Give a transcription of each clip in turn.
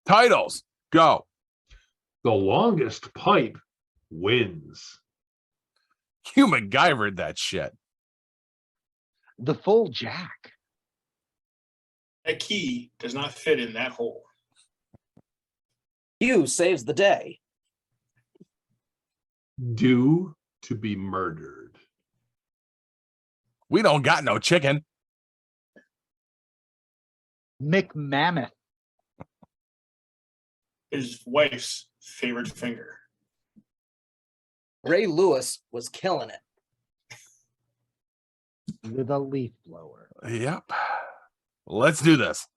Titles, go. The longest pipe wins. You McGuyvered that shit. The full jack. That key does not fit in that hole. Hugh saves the day. Due to be murdered. We don't got no chicken. McMammoth. His wife's favorite finger. Ray Lewis was killing it. With a leaf blower. Yep. Let's do this.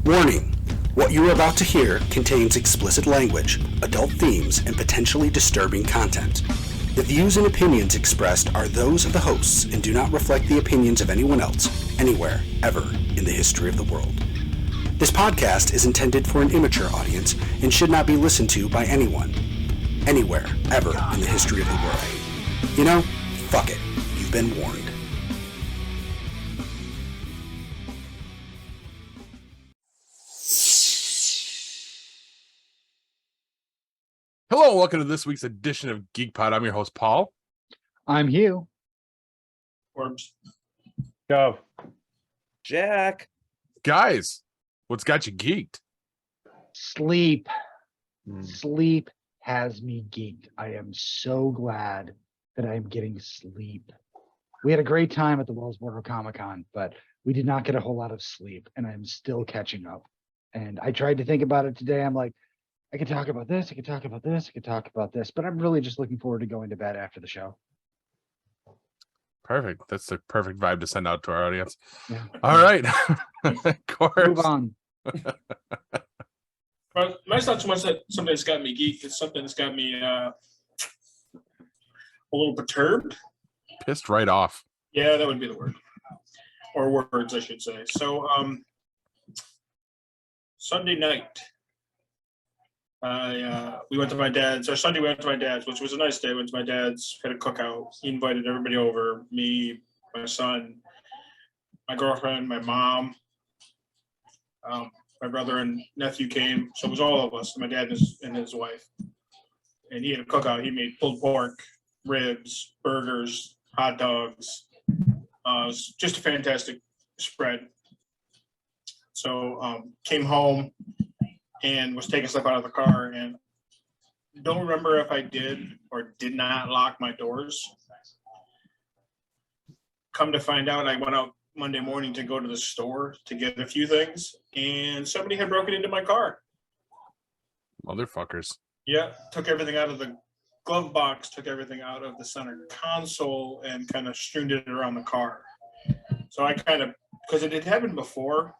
Warning. What you are about to hear contains explicit language, adult themes, and potentially disturbing content. The views and opinions expressed are those of the hosts and do not reflect the opinions of anyone else, anywhere, ever, in the history of the world. This podcast is intended for an immature audience and should not be listened to by anyone, anywhere, ever, in the history of the world. You know, fuck it. You've been warned. Hello, and welcome to this week's edition of Geek Pod. I'm your host, Paul. I'm Hugh. Corbs. Go. Jack. Guys, what's got you geeked? Sleep. Sleep has me geeked. I am so glad that I am getting sleep. We had a great time at the Wellsboro Comic-Con, but we did not get a whole lot of sleep, and I'm still catching up. And I tried to think about it today. I'm like, I could talk about this, I could talk about this, I could talk about this, but I'm really just looking forward to going to bed after the show. Perfect. That's the perfect vibe to send out to our audience. Yeah. All right. Corbs. Move on. Well, mine's not so much that something that's got me geeked. It's something that's got me a little perturbed. Pissed right off. Yeah, that would be the word. Or words, I should say. So, Sunday night, we went to my dad's. Or Sunday we went to my dad's, which was a nice day. We went to my dad's, had a cookout. He invited everybody over, me, my son, my girlfriend, my mom, my brother and nephew came. So it was all of us, my dad and his wife. And he had a cookout. He made pulled pork, ribs, burgers, hot dogs. It was just a fantastic spread. So came home and was taking stuff out of the car, and don't remember if I did or did not lock my doors. Come to find out, I went out Monday morning to go to the store to get a few things, and somebody had broken into my car. Motherfuckers. Yeah, took everything out of the glove box, took everything out of the center console, and kind of streamed it around the car. So I kind of, because it had happened before,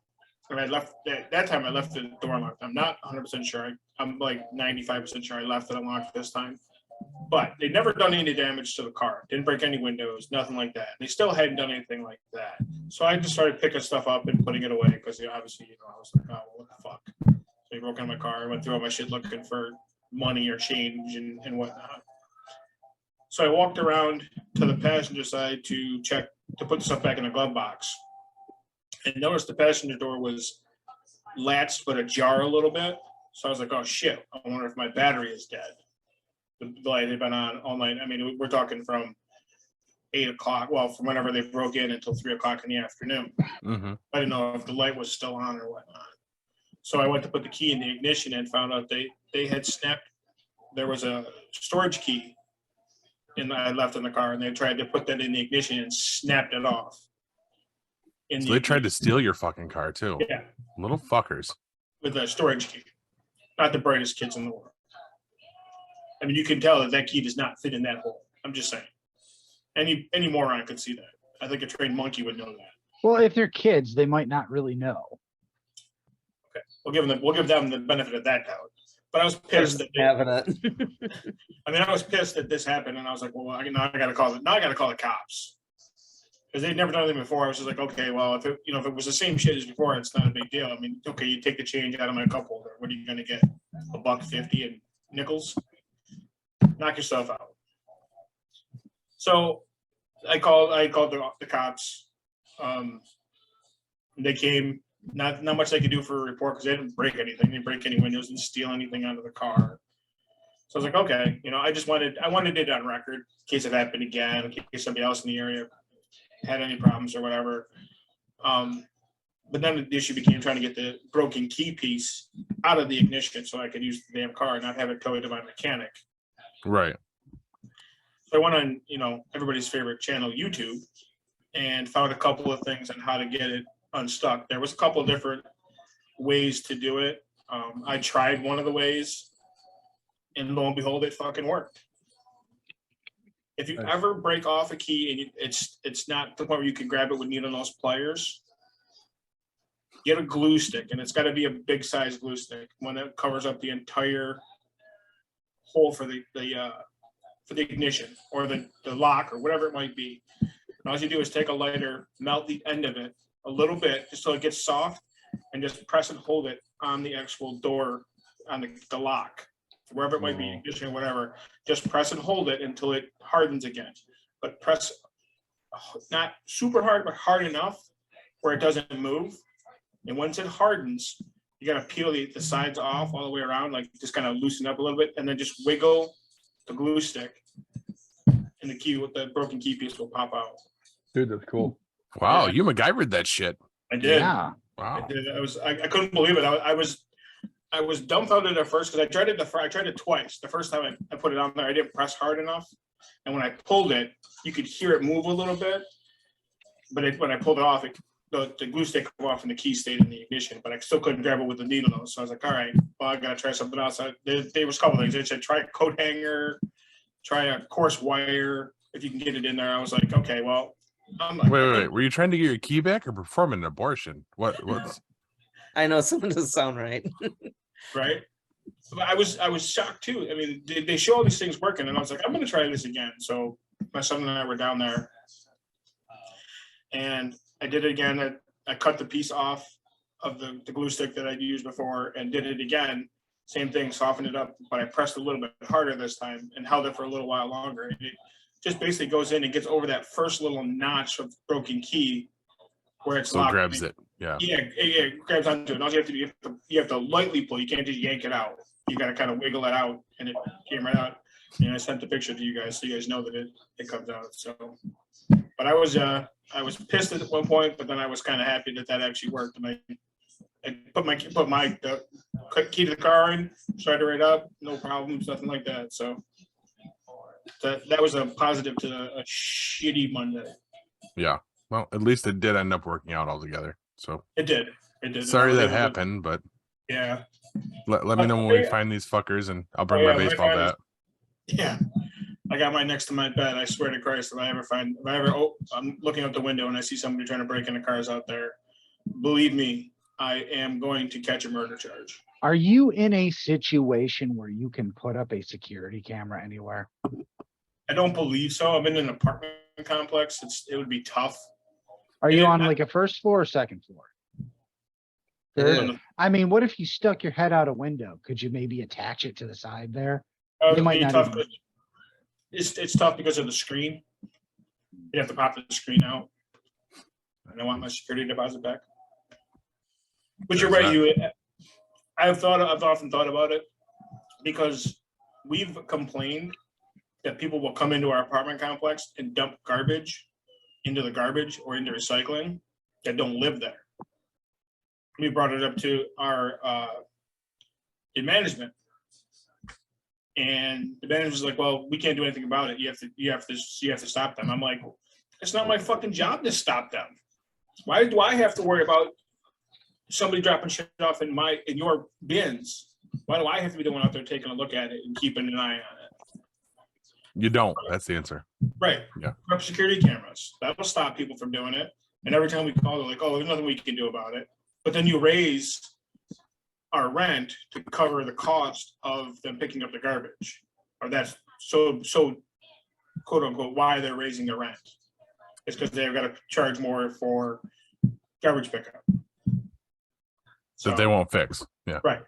and I left that time. I left the door unlocked. I'm not 100% sure. I'm like 95% sure I left it unlocked this time. But they'd never done any damage to the car. Didn't break any windows, nothing like that. They still hadn't done anything like that. So I just started picking stuff up and putting it away because obviously, I was like, oh, well, what the fuck? So they broke into my car. I went through all my shit looking for money or change and whatnot. So I walked around to the passenger side to check to put the stuff back in the glove box. And noticed the passenger door was latched but ajar a little bit. So I was like, oh shit, I wonder if my battery is dead. The light had been on all night. I mean, we're talking from 8 o'clock, well, from whenever they broke in until 3 o'clock in the afternoon. Mm-hmm. I didn't know if the light was still on or whatnot. So I went to put the key in the ignition and found out they had snapped. There was a storage key I left in the car, and they tried to put that in the ignition and snapped it off. So they tried to steal your fucking car too. Yeah. Little fuckers. With a storage key. Not the brightest kids in the world. I mean, you can tell that key does not fit in that hole. I'm just saying. Any moron could see that. I think a trained monkey would know that. Well, if they're kids, they might not really know. Okay. We'll give them the benefit of that doubt. But I was pissed that I was pissed that this happened, and I was like, well, I gotta call the cops. Because they'd never done anything before. I was just like, okay, well, if it was the same shit as before, it's not a big deal. I mean, okay, you take the change out of my cup holder. What are you gonna get? $1.50 in nickels? Knock yourself out. So I called the cops. They came, not much they could do for a report because they didn't break anything. They didn't break any windows, didn't steal anything out of the car. So I was like, okay, you know, I wanted it on record in case it happened again, in case somebody else in the area had any problems or whatever. But then the issue became trying to get the broken key piece out of the ignition so I could use the damn car and not have it towed to my mechanic. Right. So I went on, you know, everybody's favorite channel, YouTube, and found a couple of things on how to get it unstuck. There was a couple of different ways to do it. I tried one of the ways, and lo and behold, it fucking worked. If you ever break off a key and it's not the point where you can grab it with needle nose pliers, get a glue stick, and it's got to be a big size glue stick, one that covers up the entire hole for the ignition or the lock or whatever it might be. And all you do is take a lighter, melt the end of it a little bit just so it gets soft, and just press and hold it on the actual door, on the lock, wherever it might be, ignition or whatever. Just press and hold it until it hardens again. But press not super hard, but hard enough where it doesn't move. And once it hardens, you got to peel the sides off all the way around, like just kind of loosen up a little bit, and then just wiggle the glue stick, and the key with the broken key piece will pop out. Dude, that's cool. Wow, you MacGyvered that shit. I did. Yeah. Wow. I did. I couldn't believe it. I was dumbfounded at first because I tried it twice. The first time I put it on there, I didn't press hard enough, and when I pulled it, you could hear it move a little bit. But when I pulled it off, the glue stick came off and the key stayed in the ignition, but I still couldn't grab it with the needle nose. So I was like, all right, well, I gotta try something else. There was a couple things. They said try a coat hanger, try a coarse wire if you can get it in there. I was like, okay, well, I'm like, Wait. Were you trying to get your key back or perform an abortion? What's I know something doesn't sound right. right? But I was shocked too. I mean, they show all these things working, and I was like, I'm gonna try this again. So my son and I were down there, and I did it again. I cut the piece off of the glue stick that I'd used before and did it again. Same thing, softened it up, but I pressed a little bit harder this time and held it for a little while longer. And it just basically goes in and gets over that first little notch of broken key where it's locked. grabs it. Yeah. Yeah, it grabs onto it. And all you have to do, you have to lightly pull. You can't just yank it out. You got to kind of wiggle it out, and it came right out. And I sent the picture to you guys so you guys know that it comes out. So, but I was pissed at one point, but then I was kind of happy that actually worked. And I put my key to the car in, started it right up, no problems, nothing like that. So that was a positive to a shitty Monday. Yeah. Well, at least it did end up working out altogether. So It did. sorry that happened, but yeah. let me know when we find these fuckers, and I'll bring my baseball bat. Yeah. I got mine next to my bed. I swear to Christ, I'm looking out the window and I see somebody trying to break into cars out there, believe me, I am going to catch a murder charge. Are you in a situation where you can put up a security camera anywhere? I don't believe so. I'm in an apartment complex. It would be tough. Are you Yeah, on like a first floor or second floor? Yeah. I mean, what if you stuck your head out a window? Could you maybe attach it to the side there? It might would be not tough. even- It's tough because of the screen. You have to pop the screen out. And I want my security deposit back. But you're right, I've often thought about it because we've complained that people will come into our apartment complex and dump garbage into the garbage or into recycling that don't live there. We brought it up to our management. And the manager was like, well, we can't do anything about it. You have to stop them. I'm like, it's not my fucking job to stop them. Why do I have to worry about somebody dropping shit off in your bins? Why do I have to be the one out there taking a look at it and keeping an eye on it? You don't. That's the answer. Right. Yeah. Put up security cameras. That'll stop people from doing it. And every time we call, they're like, oh, there's nothing we can do about it. But then you raise our rent to cover the cost of them picking up the garbage. Or that's so quote unquote why they're raising the rent. It's because they've got to charge more for garbage pickup. So they won't fix. Yeah. Right.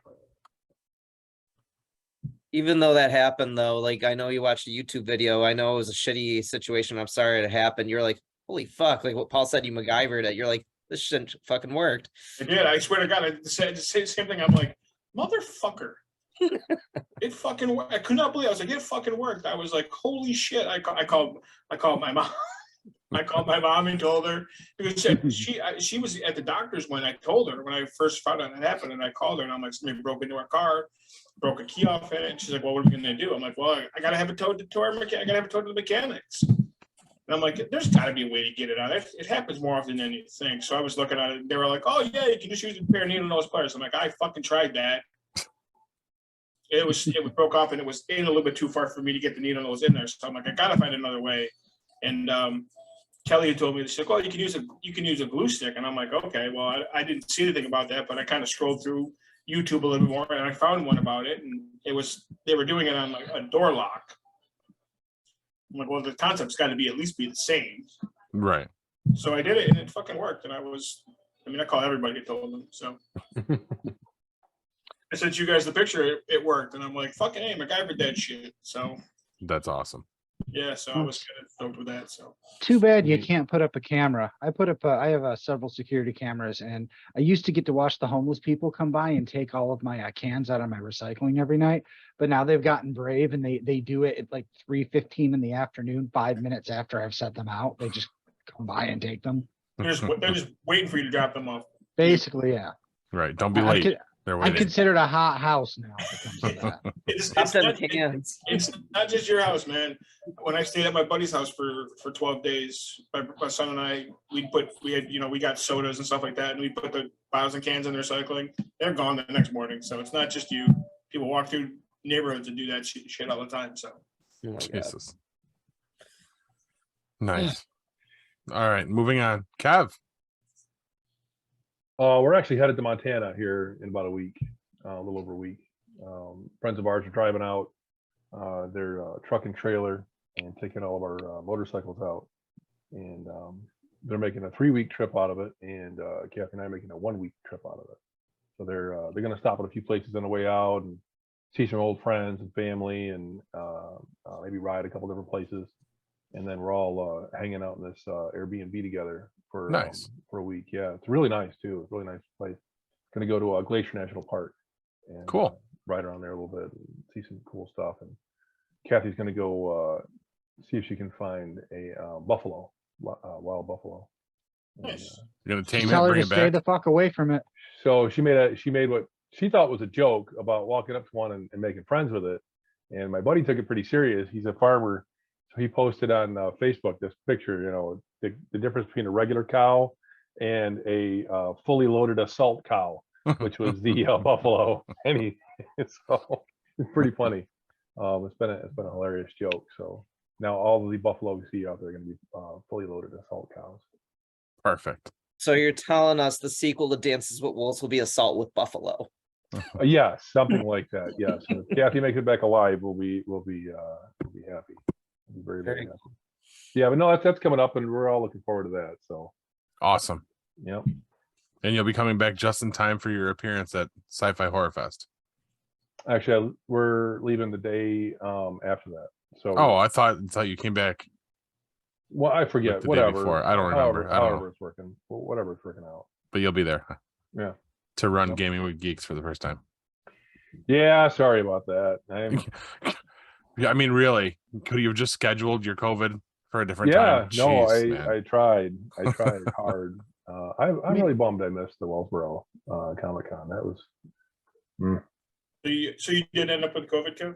Even though that happened though, like I know you watched a YouTube video. I know it was a shitty situation. I'm sorry it happened. You're like, holy fuck, like what Paul said, you MacGyvered it. You're like, This shouldn't fucking worked. I did. I swear to God, I said the same thing. I'm like, motherfucker. It fucking worked. I could not believe it. I was like, it fucking worked. I was like, holy shit. I called my mom. I called my mom and told her because she was at the doctor's when I told her when I first found out it happened, and I called her and I'm like, somebody broke into our car, broke a key off in it. And she's like, well, what are we gonna do? I'm like, well, I gotta have it towed to our mechanic. I gotta have it towed to the mechanics. And I'm like, there's got to be a way to get it out. It happens more often than you think. So I was looking at it. They were like, oh, yeah, you can just use a pair of needle nose pliers. I'm like, I fucking tried that. It broke off, and it was in a little bit too far for me to get the needle nose in there. So I'm like, I got to find another way. And Kelly had told me, she's like, oh, you can use a glue stick. And I'm like, okay, well, I didn't see anything about that, but I kind of scrolled through YouTube a little bit more, and I found one about it. And they were doing it on like a door lock. I'm like, well, the concept's got to be at least be the same. Right. So I did it, and it fucking worked. And I call everybody, told them. So I sent you guys the picture. It worked. And I'm like, fucking hey, McGuyver that shit. So That's awesome. yeah, so I was kind of stoked with that. So Too bad you can't put up a camera. I have several security cameras, and I used to get to watch the homeless people come by and take all of my cans out of my recycling every night. But now they've gotten brave, and they do it at like 3:15 in the afternoon, 5 minutes after I've set them out. They just come by and take them. they're just waiting for you to drop them off. Basically, yeah. Right. Don't be late. They're I'm waiting. considered a hot house now. When it comes to that. It's not just your house, man. When I stayed at my buddy's house for 12 days, my son and I, we got sodas and stuff like that, and we put the bottles and cans in the recycling. They're gone the next morning. So it's not just you. People walk through neighborhoods and do that shit all the time. So Oh my God. Jesus. Nice. All right, moving on. Kev. We're actually headed to Montana here in about a week, a little over a week. Friends of ours are driving out their truck and trailer and taking all of our motorcycles out. And they're making a 3-week trip out of it. And Kathy and I are making a 1-week trip out of it. So they're going to stop at a few places on the way out and see some old friends and family, and maybe ride a couple different places. And then we're all hanging out in this Airbnb together for a week. Yeah, it's really nice too. It's a really nice place. Going to go to Glacier National Park and Cool. Ride around there a little bit and see some cool stuff. And Kathy's going to go see if she can find a buffalo, wild buffalo. nice. You're gonna tame Tell it, her bring to it stay back. the fuck away from it. So she made what she thought was a joke about walking up to one and making friends with it. And my buddy took it pretty serious. He's a farmer. So he posted on Facebook this picture, the difference between a regular cow and a fully loaded assault cow, which was the buffalo. And so it's pretty funny. It's been a hilarious joke. So now all of the buffalo we see out there are going to be fully loaded assault cows. Perfect. So you're telling us the sequel to Dances with Wolves will be Assault with Buffalo? Yes, something like that. Yes, and if Kathy makes it back alive, we'll be happy. We'll be very, very happy. Yeah, but no, that's coming up, and we're all looking forward to that. So Awesome. yeah. And you'll be coming back just in time for your appearance at Sci-Fi Horror Fest. Actually, we're leaving the day after that. So I thought you came back. well, I like forget. the day Whatever. before. I don't remember. I don't know. However it's working. Whatever it's working out. But you'll be there. Yeah. To run Yep. Gaming with Geeks for the first time. Yeah, sorry about that. Yeah, I mean, really, could you have just scheduled your COVID for a different Yeah, time? no, Jeez, man. I tried hard. I'm really bummed I missed the Wellsboro Comic-Con. That was So you did end up with COVID, Kev?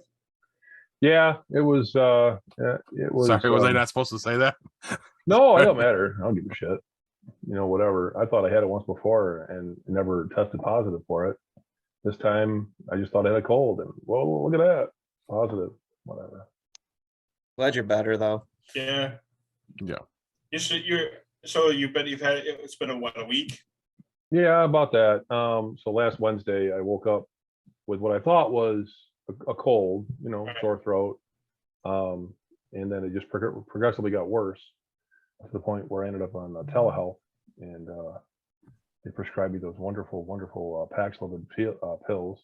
yeah, it was Sorry, was I not supposed to say that? No, it don't matter. I don't give a shit. Whatever. I thought I had it once before and never tested positive for it. This time I just thought I had a cold, and whoa, look at that. Positive. Whatever. Glad you're better though. Yeah. Yeah. You've had it's been a week. Yeah, about that. So last Wednesday I woke up with what I thought was a cold, sore throat. And then it just progressively got worse to the point where I ended up on telehealth, and they prescribed me those wonderful, wonderful Paxlovid pills.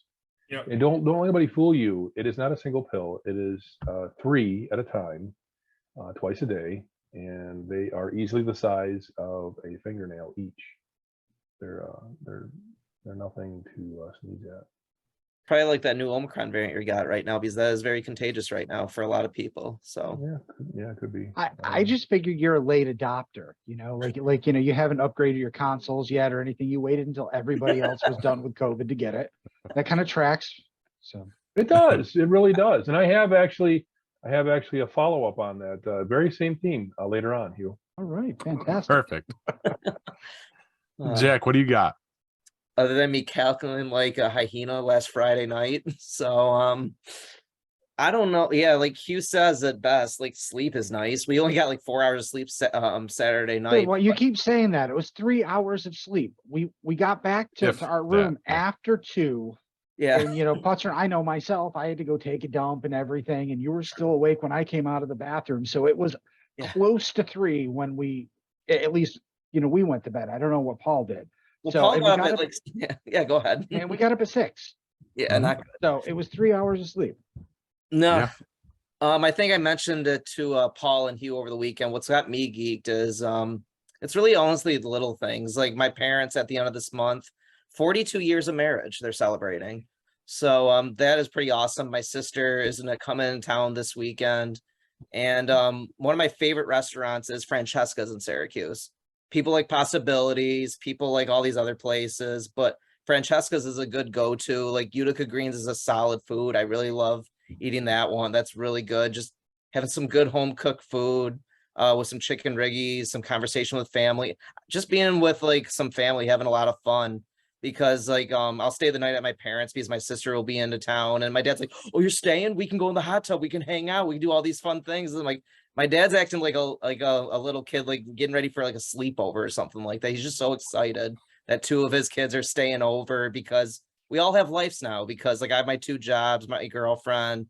Yeah. And don't let anybody fool you. It is not a single pill. It is 3 at a time, twice a day, and they are easily the size of a fingernail each. they're nothing to sneeze at. Probably like that new Omicron variant you got right now, because that is very contagious right now for a lot of people. So Yeah, it could be. I just figured you're a late adopter, like you haven't upgraded your consoles yet or anything. You waited until everybody else was done with COVID to get it. That kind of tracks. So It does. It really does. And I have actually a follow-up on that very same theme later on, Hugh. all right, fantastic. Perfect. Jack, what do you got? other than me calculating like a hyena last Friday night. So I don't know. Yeah, like Hugh says at best, like sleep is nice. We only got like 4 hours of sleep Saturday night. Dude, well, you keep saying that. It was 3 hours of sleep. We got back to our room after 2. Yeah. And Putzer, I know myself, I had to go take a dump and everything, and you were still awake when I came out of the bathroom. So it was close to 3 when we, at least, we went to bed. I don't know what Paul did. Well, So, Paul got got up up, at like, go ahead. and we got up at 6. Yeah, not good. So it was 3 hours of sleep. No. Yeah. I think I mentioned it to Paul and Hugh over the weekend. What's got me geeked is it's really honestly the little things. Like my parents at the end of this month, 42 years of marriage they're celebrating. So that is pretty awesome. My sister is gonna come in town this weekend. And one of my favorite restaurants is Francesca's in Syracuse. People like Possibilities, people like all these other places, but Francesca's is a good go-to. Like Utica Greens is a solid food. I really love eating that one. That's really good. Just having some good home cooked food with some chicken riggies, some conversation with family, just being with like some family, having a lot of fun. Because like I'll stay the night at my parents because my sister will be into town, and my dad's like, "Oh, you're staying? We can go in the hot tub. We can hang out. We can do all these fun things." And like my dad's acting like a little kid, like getting ready for like a sleepover or something like that. He's just so excited that 2 of his kids are staying over because we all have lives now. Because like I have my 2 jobs, my girlfriend,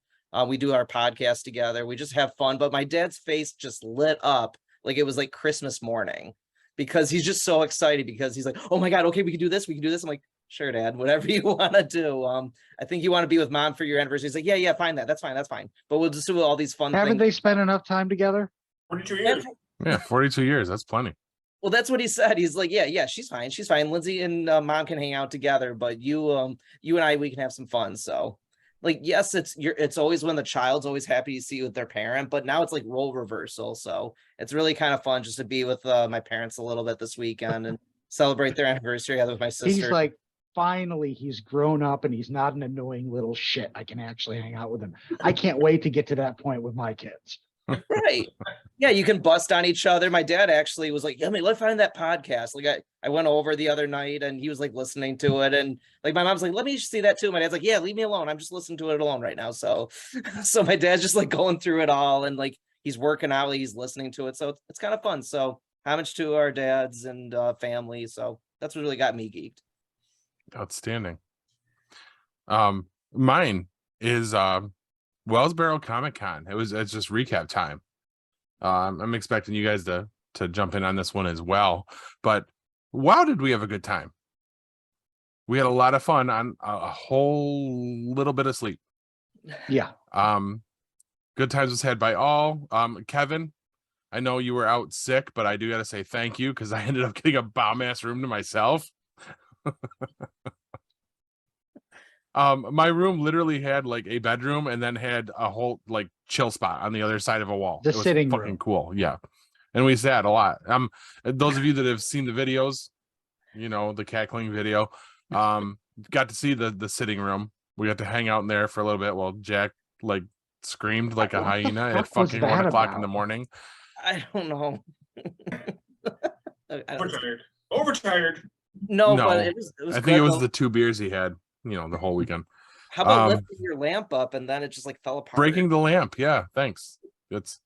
we do our podcast together. We just have fun. But my dad's face just lit up like it was like Christmas morning. Because he's just so excited because he's like, oh my God, okay, we can do this. We can do this. I'm like, sure, Dad, whatever you want to do. I think you want to be with Mom for your anniversary. He's like, yeah, fine. That's fine. But we'll just do all these fun Haven't things. they spent enough time together? 42 years. Yeah, 42 years. That's plenty. Well, that's what he said. He's like, yeah, she's fine. She's fine. Lindsay and Mom can hang out together, but you and I, we can have some fun. So like, yes, it's always when the child's always happy to see you with their parent, but now it's like role reversal. So it's really kind of fun just to be with my parents a little bit this weekend and celebrate their anniversary with my sister. He's like, finally, he's grown up and he's not an annoying little shit. I can actually hang out with him. I can't wait to get to that point with my kids. Right. Yeah, you can bust on each other. My dad actually was like, yeah, let's find that podcast. Like I went over the other night and he was like listening to it. And like my mom's like, let me see that too. My dad's like, yeah, leave me alone. I'm just listening to it alone right now. So my dad's just like going through it all and like he's working out, he's listening to it. So it's kind of fun. So homage to our dads and family. So that's what really got me geeked. Outstanding. Mine is Wellsboro Comic-Con. It's just recap time. I'm expecting you guys to jump in on this one as well. But wow, did we have a good time? We had a lot of fun on a whole little bit of sleep. Yeah. Good times was had by all. Kevin, I know you were out sick, but I do got to say thank you because I ended up getting a bomb ass room to myself. My room literally had like a bedroom and then had a whole like chill spot on the other side of a wall. The it was sitting fucking room. Cool. Yeah. And we sat a lot. Those of you that have seen the videos, the cackling video, got to see the sitting room. We got to hang out in there for a little bit while Jack like screamed like a hyena at fucking 1 o'clock in the morning. I don't know. Overtired. No, No, but it was I think it was the 2 beers he had, the whole weekend. How about lifting your lamp up and then it just like fell apart? Breaking the lamp. Yeah, thanks. It's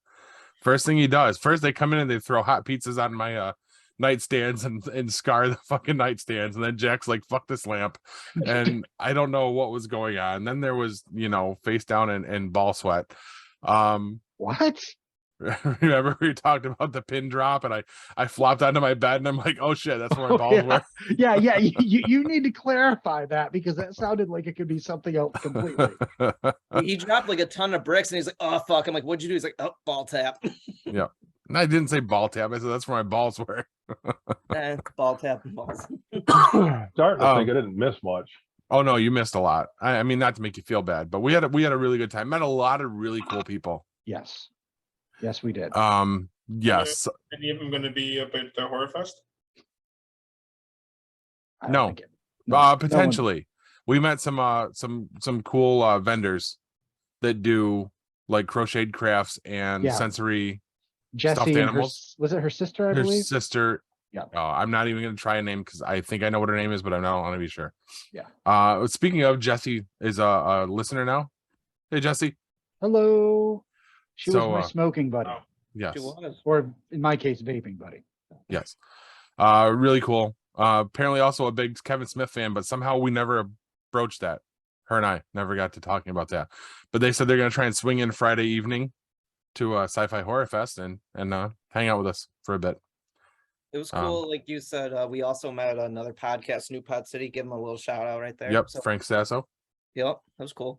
first thing he does. First they come in and they throw hot pizzas on my nightstands and scar the fucking nightstands. And then Jack's like, fuck this lamp. And I don't know what was going on. Then there was, face down and ball sweat. What? Remember we talked about the pin drop and I flopped onto my bed and I'm like, oh shit, that's where my balls were. Yeah. You need to clarify that because that sounded like it could be something else completely. He dropped like a ton of bricks and he's like, oh fuck. I'm like, what'd you do? He's like, oh, ball tap. Yeah. And I didn't say ball tap. I said that's where my balls were. Ball tapping balls. Starting to think I didn't miss much. Oh no, you missed a lot. I mean, not to make you feel bad, but we had a really good time. Met a lot of really cool people. Yes. Yes, we did. Yes. Any of them going to be up at the Horror Fest? I don't No. think it- no one- Potentially. We met some cool vendors that do like crocheted crafts and Yeah. sensory Jesse stuffed and animals. was it her sister, I Her believe? sister. Yeah. I'm not even going to try a name because I think I know what her name is, but I don't want to be sure. Yeah. Speaking of, Jesse is a listener now. Hey, Jesse. Hello. She was So, my smoking buddy, Oh. Yes. She was. or in my case, vaping buddy. Yes. Really cool. Apparently also a big Kevin Smith fan, but somehow we never broached that. Her and I never got to talking about that. But they said they're going to try and swing in Friday evening to Sci-Fi Horror Fest and hang out with us for a bit. It was cool. Like you said, we also met another podcast, New Pod City. Give him a little shout out right there. Yep. So, Frank Sasso. yep, that was cool.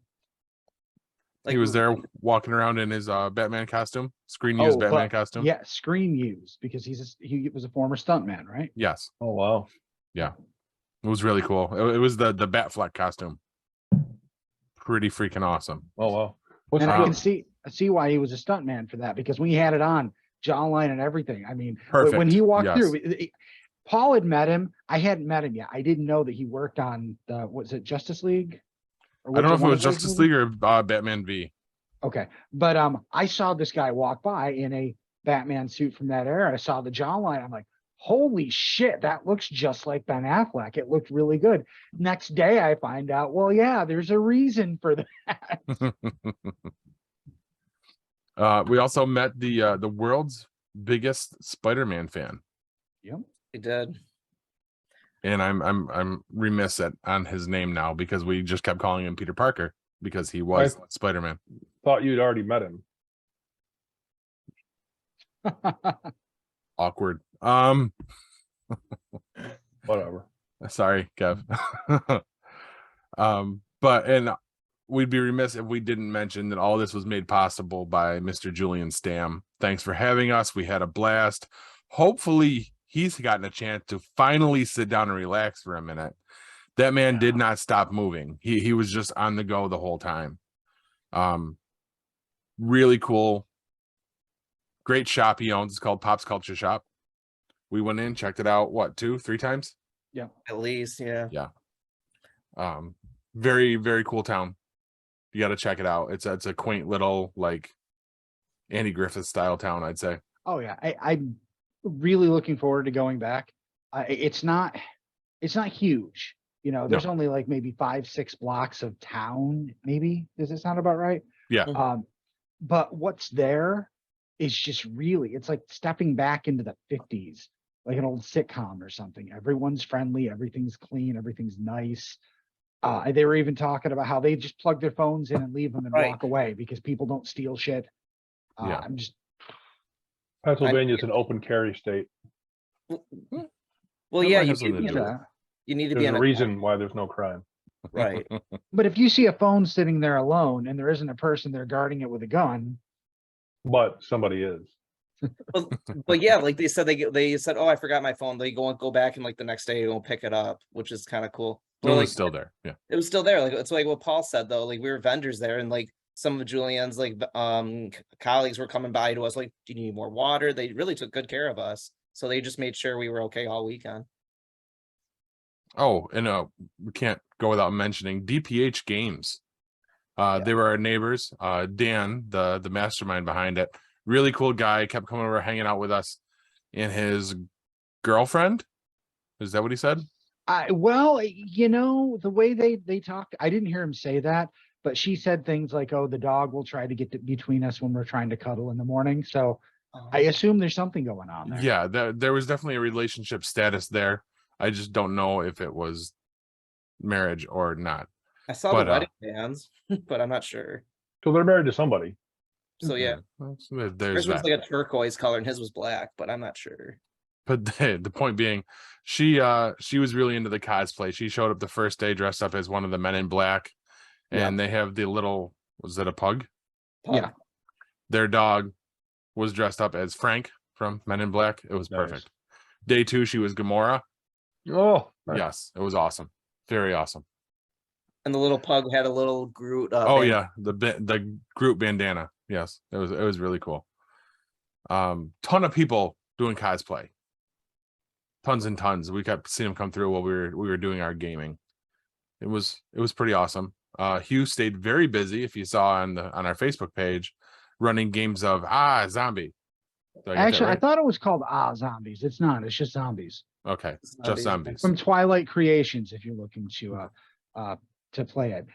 He was there walking around in his Batman costume, screen used Batman costume. Yeah, screen used because he was a former stuntman, right? Yes. Oh wow. It was really cool. It was the Batfleck costume. Pretty freaking awesome. Oh wow. What's And I the- can see why he was a stuntman for that, because we had it on jawline and everything. I mean, Perfect. when he walked Yes. through, Paul had met him. I hadn't met him yet. I didn't know that he worked on the, was it Justice League? Or I don't know if it one was of those Justice movies? League or Batman V. Okay. But I saw this guy walk by in a Batman suit from that era. I saw the jawline. I'm like, holy shit, that looks just like Ben Affleck. It looked really good. Next day I find out, well, yeah, there's a reason for that. We also met the world's biggest Spider-Man fan. Yep. He did. And I'm remiss on his name now because we just kept calling him Peter Parker because he was Spider-Man. Thought you'd already met him. Awkward. Whatever. Sorry, Kev. But we'd be remiss if we didn't mention that all this was made possible by Mr. Julian Stam. Thanks for having us. We had a blast. Hopefully he's gotten a chance to finally sit down and relax for a minute. That man did not stop moving. He was just on the go the whole time. Really cool. Great shop he owns. It's called Pop's Culture Shop. We went in, checked it out, 2-3 times? At least, yeah. Very, very cool town. You got to check it out. It's a quaint little, like, Andy Griffith style town, I'd say. Oh yeah, I'm really looking forward to going back. It's not huge. You know, there's only like maybe 5-6 blocks of town. Maybe, does it sound about right? Yeah. But what's there is just really, it's like stepping back into the 50s, like an old sitcom or something. Everyone's friendly, everything's clean, everything's nice. They were even talking about how they just plug their phones in and leave them and walk away because people don't steal shit. Yeah. I'm just, Pennsylvania's an open carry state. Well, That yeah, might you have something need to to do be, with you need to be There's in a a reason why there's no crime. right. but if you see a phone sitting there alone and there isn't a person there guarding it with a gun, But somebody is. But yeah, like they said, oh, I forgot my phone. They go back and like the next day they won't pick it up, which is kind of cool. It But, was like, still there. Yeah. it was still there. Like it's like what Paul said though. Like we were vendors there, and like some of Julian's like colleagues were coming by to us like, do you need more water? They really took good care of us, so they just made sure we were okay all weekend. Oh, and we can't go without mentioning DPH Games. They were our neighbors. Dan, the mastermind behind it, really cool guy, kept coming over, hanging out with us, and his girlfriend. Is that what he said? well, you know, the way they talked, I didn't hear him say that, but she said things like, oh, the dog will try to get between us when we're trying to cuddle in the morning. So I assume there's something going on there. Yeah, there was definitely a relationship status there. I just don't know if it was marriage or not. I saw But, the wedding bands, but I'm not sure. So they're married to somebody. So yeah, There's hers was that. like a turquoise color and his was black, but I'm not sure. But the point being, she was really into the cosplay. She showed up the first day dressed up as one of the Men in Black, and they have the little, was it a pug? Yeah. Their dog was dressed up as Frank from Men in Black. It was Nice. perfect. Day 2, she was Gamora. Oh, nice. Yes, it was awesome. Very awesome. And the little pug had a little Groot. Oh yeah, the Groot bandana. Yes, it was really cool. Ton of people doing cosplay. Tons and tons. We kept seeing them come through while we were doing our gaming. It was pretty awesome. Hugh stayed very busy. If you saw on our Facebook page, running games of zombie. Actually, I thought it was called Zombies. It's not. It's just zombies. Okay, Zombies. just zombies. From Twilight Creations, if you're looking to play it.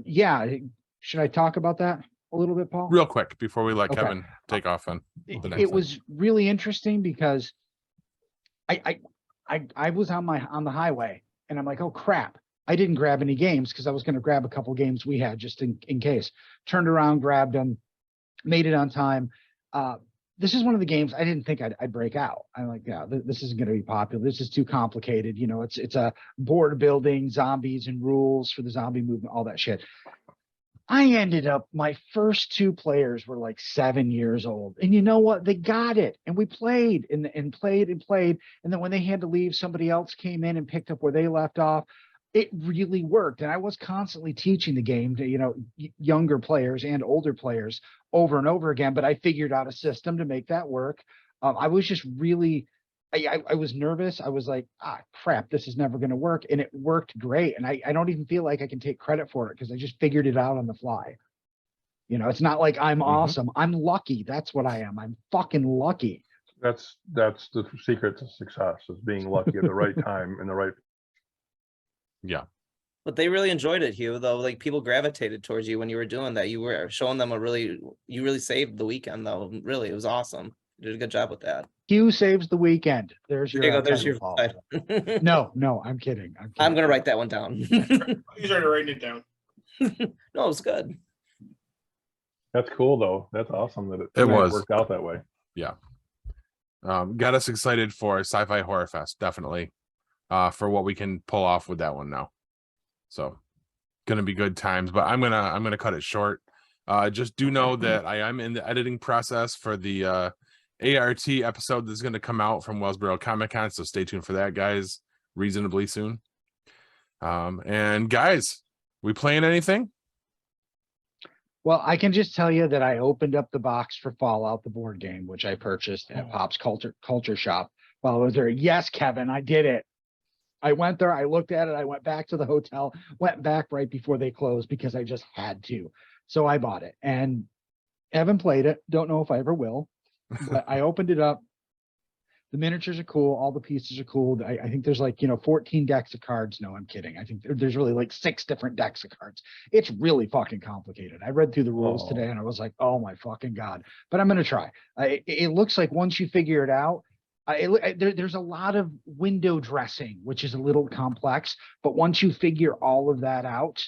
Yeah. Should I talk about that a little bit, Paul? Real quick before we let Okay. Kevin take off on the next It thing. was really interesting because I was on the highway and I'm like, oh crap. I didn't grab any games because I was going to grab a couple games we had just in case. Turned around, grabbed them, made it on time. This is one of the games I didn't think I'd break out. I'm like, yeah, this isn't going to be popular. This is too complicated. You know, it's a board building, zombies and rules for the zombie movement, all that shit. I ended up, my first 2 players were like 7 years old. And you know what? They got it. And we played and played. And then when they had to leave, somebody else came in and picked up where they left off. It really worked. And I was constantly teaching the game to, you know, younger players and older players over and over again, but I figured out a system to make that work. I was just really, I was nervous. I was like, crap, this is never going to work. And it worked great. And I don't even feel like I can take credit for it because I just figured it out on the fly. You know, it's not like I'm awesome. I'm lucky. That's what I am. I'm fucking lucky. That's the secret to success, is being lucky at the right time and the right. Yeah. But they really enjoyed it, Hugh, though. Like, people gravitated towards you when you were doing that. You were showing them you really saved the weekend, though. Really, it was awesome. You did a good job with that. Hugh saves the weekend. There's your, There you go. There's your Paul. side. No, I'm kidding. I'm going to write that one down. He's already writing it down. No, it was good. That's cool though. That's awesome that It was. worked out that way. Yeah. Got us excited for Sci-Fi Horror Fest, definitely. For what we can pull off with that one now. So gonna be good times, but I'm gonna cut it short. Just do know that I am in the editing process for the ART episode that's gonna come out from Wellsboro Comic-Con, so stay tuned for that, guys, reasonably soon. And guys, we playing anything? Well, I can just tell you that I opened up the box for Fallout, the board game, which I purchased at Pop's Culture Shop while I was there. Yes, Kevin, I did it. I went there, I looked at it, I went back to the hotel, went back right before they closed because I just had to. So I bought it and haven't played it. Don't know if I ever will, but I opened it up. The miniatures are cool. All the pieces are cool. I think there's like, 14 decks of cards. No, I'm kidding. I think there's really like 6 different decks of cards. It's really fucking complicated. I read through the rules today and I was like, oh my fucking God, but I'm going to try. It looks like once you figure it out, there's a lot of window dressing, which is a little complex, but once you figure all of that out,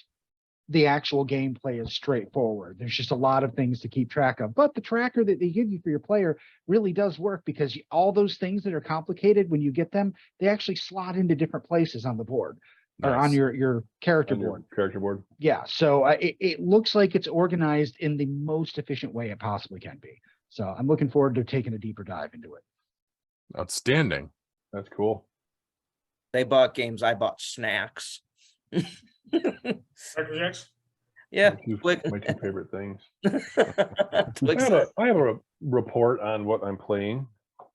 the actual gameplay is straightforward. There's just a lot of things to keep track of, but the tracker that they give you for your player really does work because all those things that are complicated, when you get them, they actually slot into different places on the board or on your character board. Character board. Yeah. So it looks like it's organized in the most efficient way it possibly can be. So I'm looking forward to taking a deeper dive into it. Outstanding. That's cool. They bought games. I bought snacks. Cracker Jacks? Yeah. My two favorite things. Twix. I have a report on what I'm playing.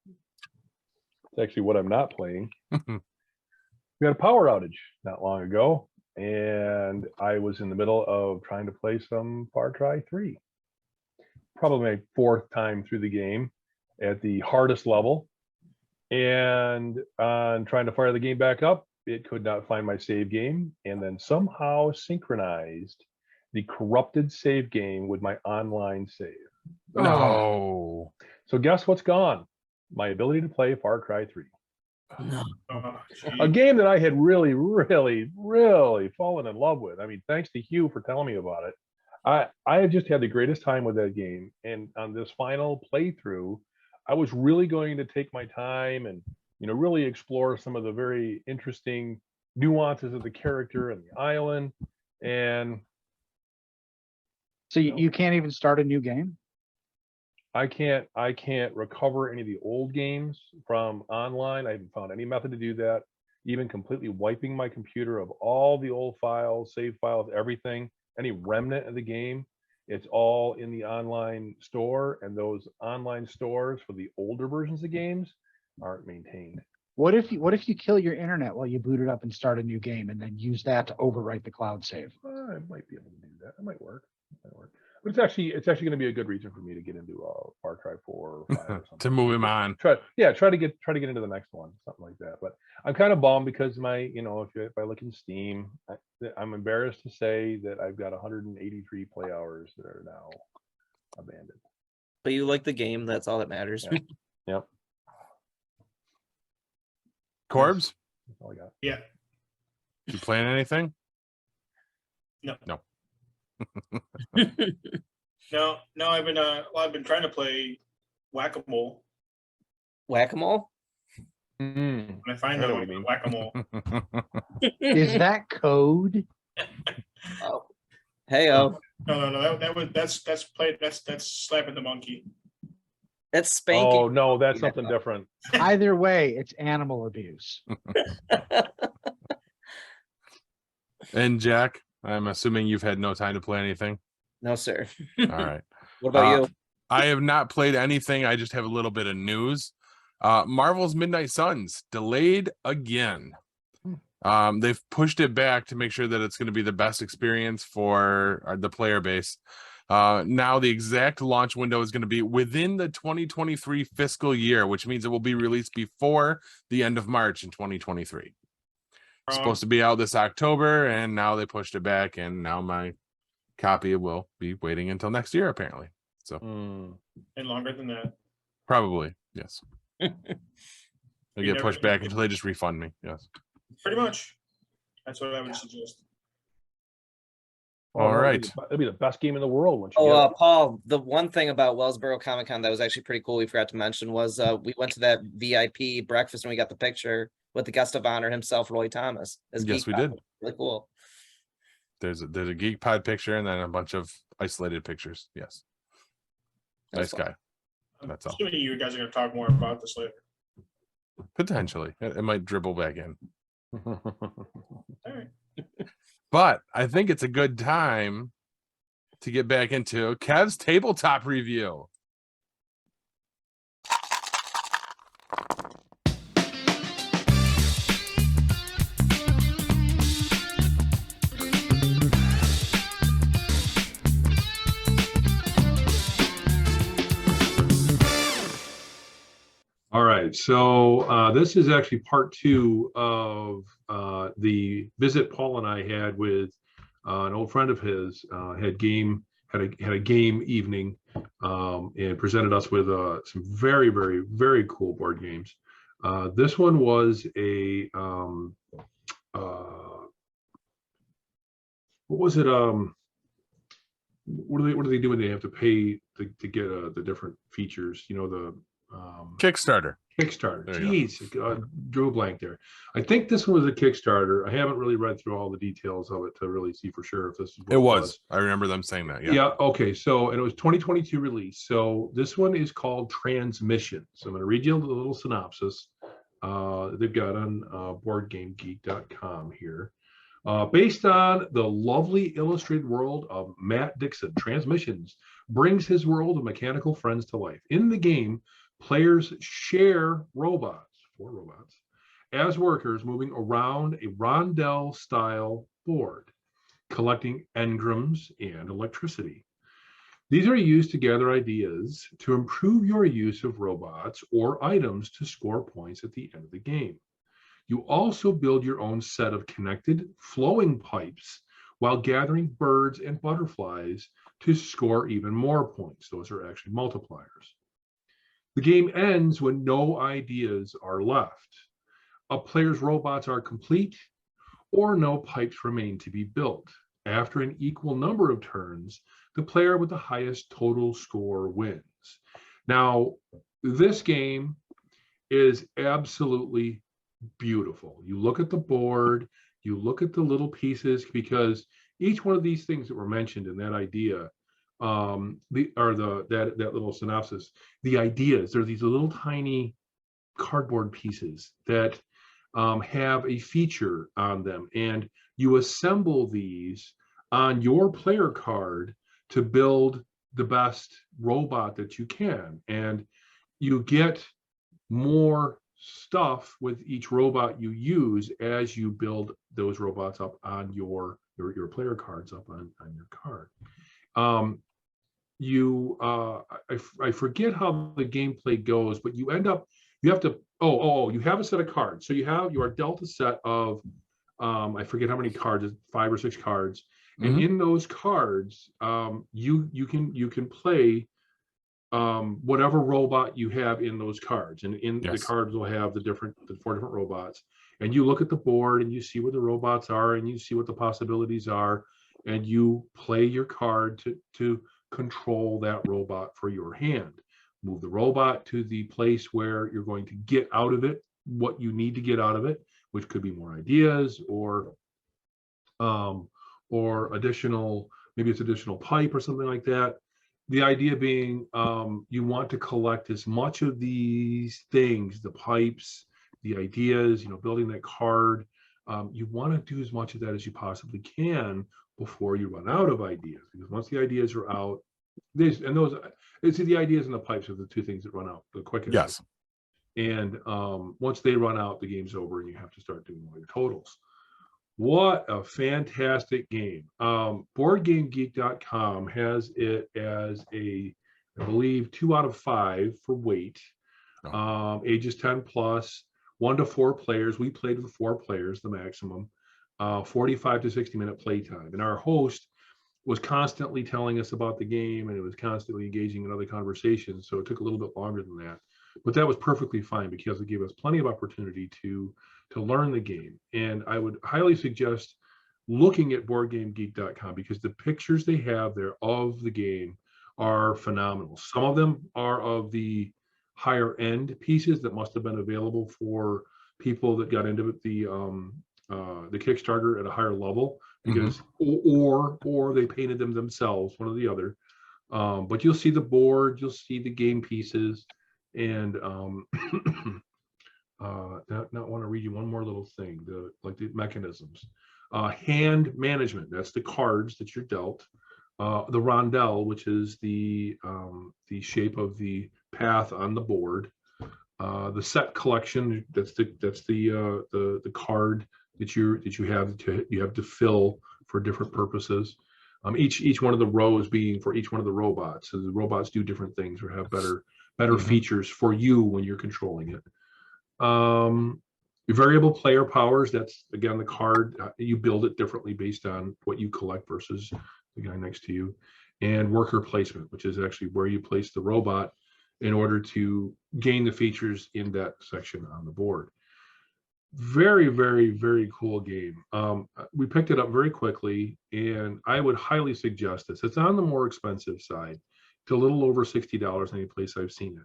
It's actually what I'm not playing. We had a power outage not long ago, and I was in the middle of trying to play some Far Cry 3. Probably my 4th time through the game at the hardest level. And on trying to fire the game back up, it could not find my save game, and then somehow synchronized the corrupted save game with my online save. No. So guess what's gone? My ability to play Far Cry 3. No. Oh, A game that I had really, really, really fallen in love with. I mean, thanks to Hugh for telling me about it. I have just had the greatest time with that game. And on this final playthrough, I was really going to take my time and, really explore some of the very interesting nuances of the character and the island. And so you can't even start a new game? I can't recover any of the old games from online. I haven't found any method to do that. Even completely wiping my computer of all the old files, save files, everything, any remnant of the game, it's all in the online store, and those online stores for the older versions of games aren't maintained. What if you kill your internet while you boot it up and start a new game, and then use that to overwrite the cloud save? I might be able to do that. It might work. But it's actually going to be a good reason for me to get into Far Cry 4 or 5 or something. To move him on. Try to get into the next one, something like that. But I'm kind of bummed because if I look in Steam, I'm embarrassed to say that I've got 183 play hours that are now abandoned. But you like the game, that's all that matters. Yeah. Yep. Corbs, That's all I got. Yeah. you playing anything? No. No. No, I've been trying to play whack-a-mole. Whack-a-mole? Mm. When I find I know out what you mean. whack-a-mole. Is that code? Oh. Hey, oh. No. That's slapping the monkey. That's spanking. Oh no, that's something different. Either way, it's animal abuse. And Jack, I'm assuming you've had no time to play anything. No, sir. All right. What about you? I have not played anything. I just have a little bit of news. Marvel's Midnight Suns delayed again. They've pushed it back to make sure that it's going to be the best experience for the player base. Now the exact launch window is going to be within the 2023 fiscal year, which means it will be released before the end of March in 2023. It's supposed to be out this October, and now they pushed it back, and now my copy will be waiting until next year, apparently. So And longer than that. probably, yes. They You get never pushed back until they just refund me. Yes. Pretty much. That's what I would suggest. All right. It'll be the best game in the world once you get Oh, it. Paul, the one thing about Wellsboro Comic-Con that was actually pretty cool we forgot to mention was we went to that VIP breakfast and we got the picture with the guest of honor himself, Roy Thomas. as Yes, Geek we Pod. did. Really cool. There's a Geek Pod picture and then a bunch of isolated pictures. Yes. Nice That's guy. I'm That's all. assuming you guys are going to talk more about this later. Potentially. It might dribble back in. All right. But I think it's a good time to get back into Kev's tabletop review. All right, so this is actually part 2 of the visit Paul and I had with an old friend of his. Had a game evening and presented us with some very, very, very cool board games. This one was a what was it? What do they do when they have to pay to get the different features? You know, the Kickstarter. Kickstarter. There you Jeez, drew a blank there. I think this one was a Kickstarter. I haven't really read through all the details of it to really see for sure if this is what It was. I remember them saying that. Yeah. Yeah. Okay. So, and it was 2022 release. So this one is called Transmission. So I'm going to read you a little synopsis. They've got on BoardGameGeek.com here. Based on the lovely illustrated world of Matt Dixon, Transmissions brings his world of mechanical friends to life. In the game, players share 4 robots, as workers moving around a rondel-style board, collecting engrams and electricity. These are used to gather ideas to improve your use of robots or items to score points at the end of the game. You also build your own set of connected flowing pipes while gathering birds and butterflies to score even more points. Those are actually multipliers. The game ends when no ideas are left. A player's robots are complete or no pipes remain to be built. After an equal number of turns, the player with the highest total score wins. Now, this game is absolutely beautiful. You look at the board, you look at the little pieces, because each one of these things that were mentioned in that idea that little synopsis. The ideas, there are these little tiny cardboard pieces that have a feature on them, and you assemble these on your player card to build the best robot that you can, and you get more stuff with each robot you use as you build those robots up on your player cards up on your card. I forget how the gameplay goes, but you have to you have a set of cards. So you are dealt a set of I forget how many cards, 5 or 6 cards, and in those cards you can play whatever robot you have in those cards, and the cards will have the 4 different robots, and you look at the board and you see where the robots are and you see what the possibilities are, and you play your card to control that robot for your hand. Move the robot to the place where you're going to get out of it what you need to get out of it, which could be more ideas or additional, maybe it's additional pipe or something like that. The idea being you want to collect as much of these things, the pipes, the ideas, building that card. You want to do as much of that as you possibly can before you run out of ideas, because once the ideas are out, it's the ideas and the pipes are the 2 things that run out the quickest. Yes. And once they run out, the game's over and you have to start doing all your totals. What a fantastic game. BoardGameGeek.com has it as I believe 2 out of 5 for weight. Ages 10 plus, 1 to 4 players. We played with 4 players, the maximum. 45 to 60 minute playtime. And our host was constantly telling us about the game, and it was constantly engaging in other conversations. So it took a little bit longer than that. But that was perfectly fine because it gave us plenty of opportunity to learn the game. And I would highly suggest looking at BoardGameGeek.com, because the pictures they have there of the game are phenomenal. Some of them are of the higher end pieces that must have been available for people that got into the Kickstarter at a higher level, because or they painted them themselves, one or the other. But you'll see the board, you'll see the game pieces, and not want to read you one more little thing, the mechanisms. Hand management, that's the cards that you're dealt. The rondelle, which is the shape of the path on the board. The set collection, that's the card that you have to fill for different purposes. Each one of the rows being for each one of the robots. So the robots do different things or have better features for you when you're controlling it. Variable player powers, that's again the card. You build it differently based on what you collect versus the guy next to you. And worker placement, which is actually where you place the robot in order to gain the features in that section on the board. Very, very, very cool game. We picked it up very quickly, and I would highly suggest this. It's on the more expensive side. It's a little over $60 any place I've seen it.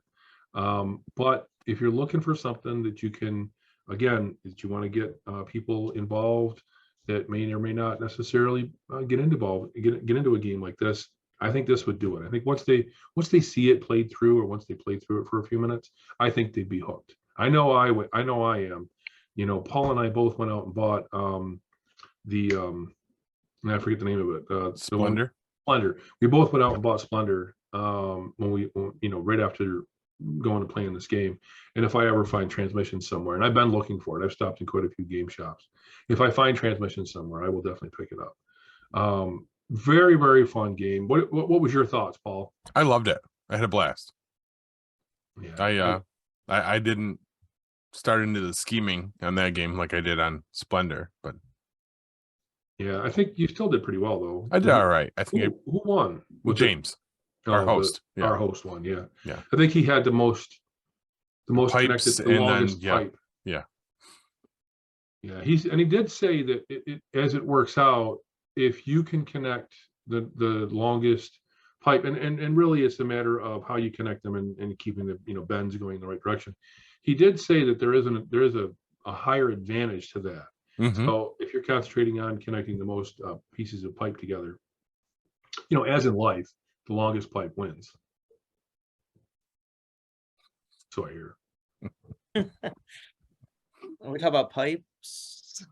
But if you're looking for something that you can, again, that you want to get people involved that may or may not necessarily get into a game like this, I think this would do it. I think once they see it played through, or once they play through it for a few minutes, I think they'd be hooked. I know I am. Paul and I both went out and bought I forget the name of it. Splendor. Splendor. We both went out and bought Splendor when right after going to play in this game. And if I ever find transmissions somewhere, and I've been looking for it, I've stopped in quite a few game shops. If I find transmissions somewhere, I will definitely pick it up. Very, very fun game. What was your thoughts, Paul? I loved it. I had a blast. Yeah. I didn't start into the scheming on that game like I did on Splendor, but yeah, I think you still did pretty well though. I did all right. I think who won? Well, James, our host. Our host won. Yeah. Yeah. I think he had the most pipes connected, the longest pipe. Yeah. Yeah. He did say that as it works out, if you can connect the longest pipe, and really it's a matter of how you connect them and keeping the bends going in the right direction. He did say that there is a higher advantage to that. So if you're concentrating on connecting the most pieces of pipe together, as in life, the longest pipe wins. So I hear. We talk about pipes.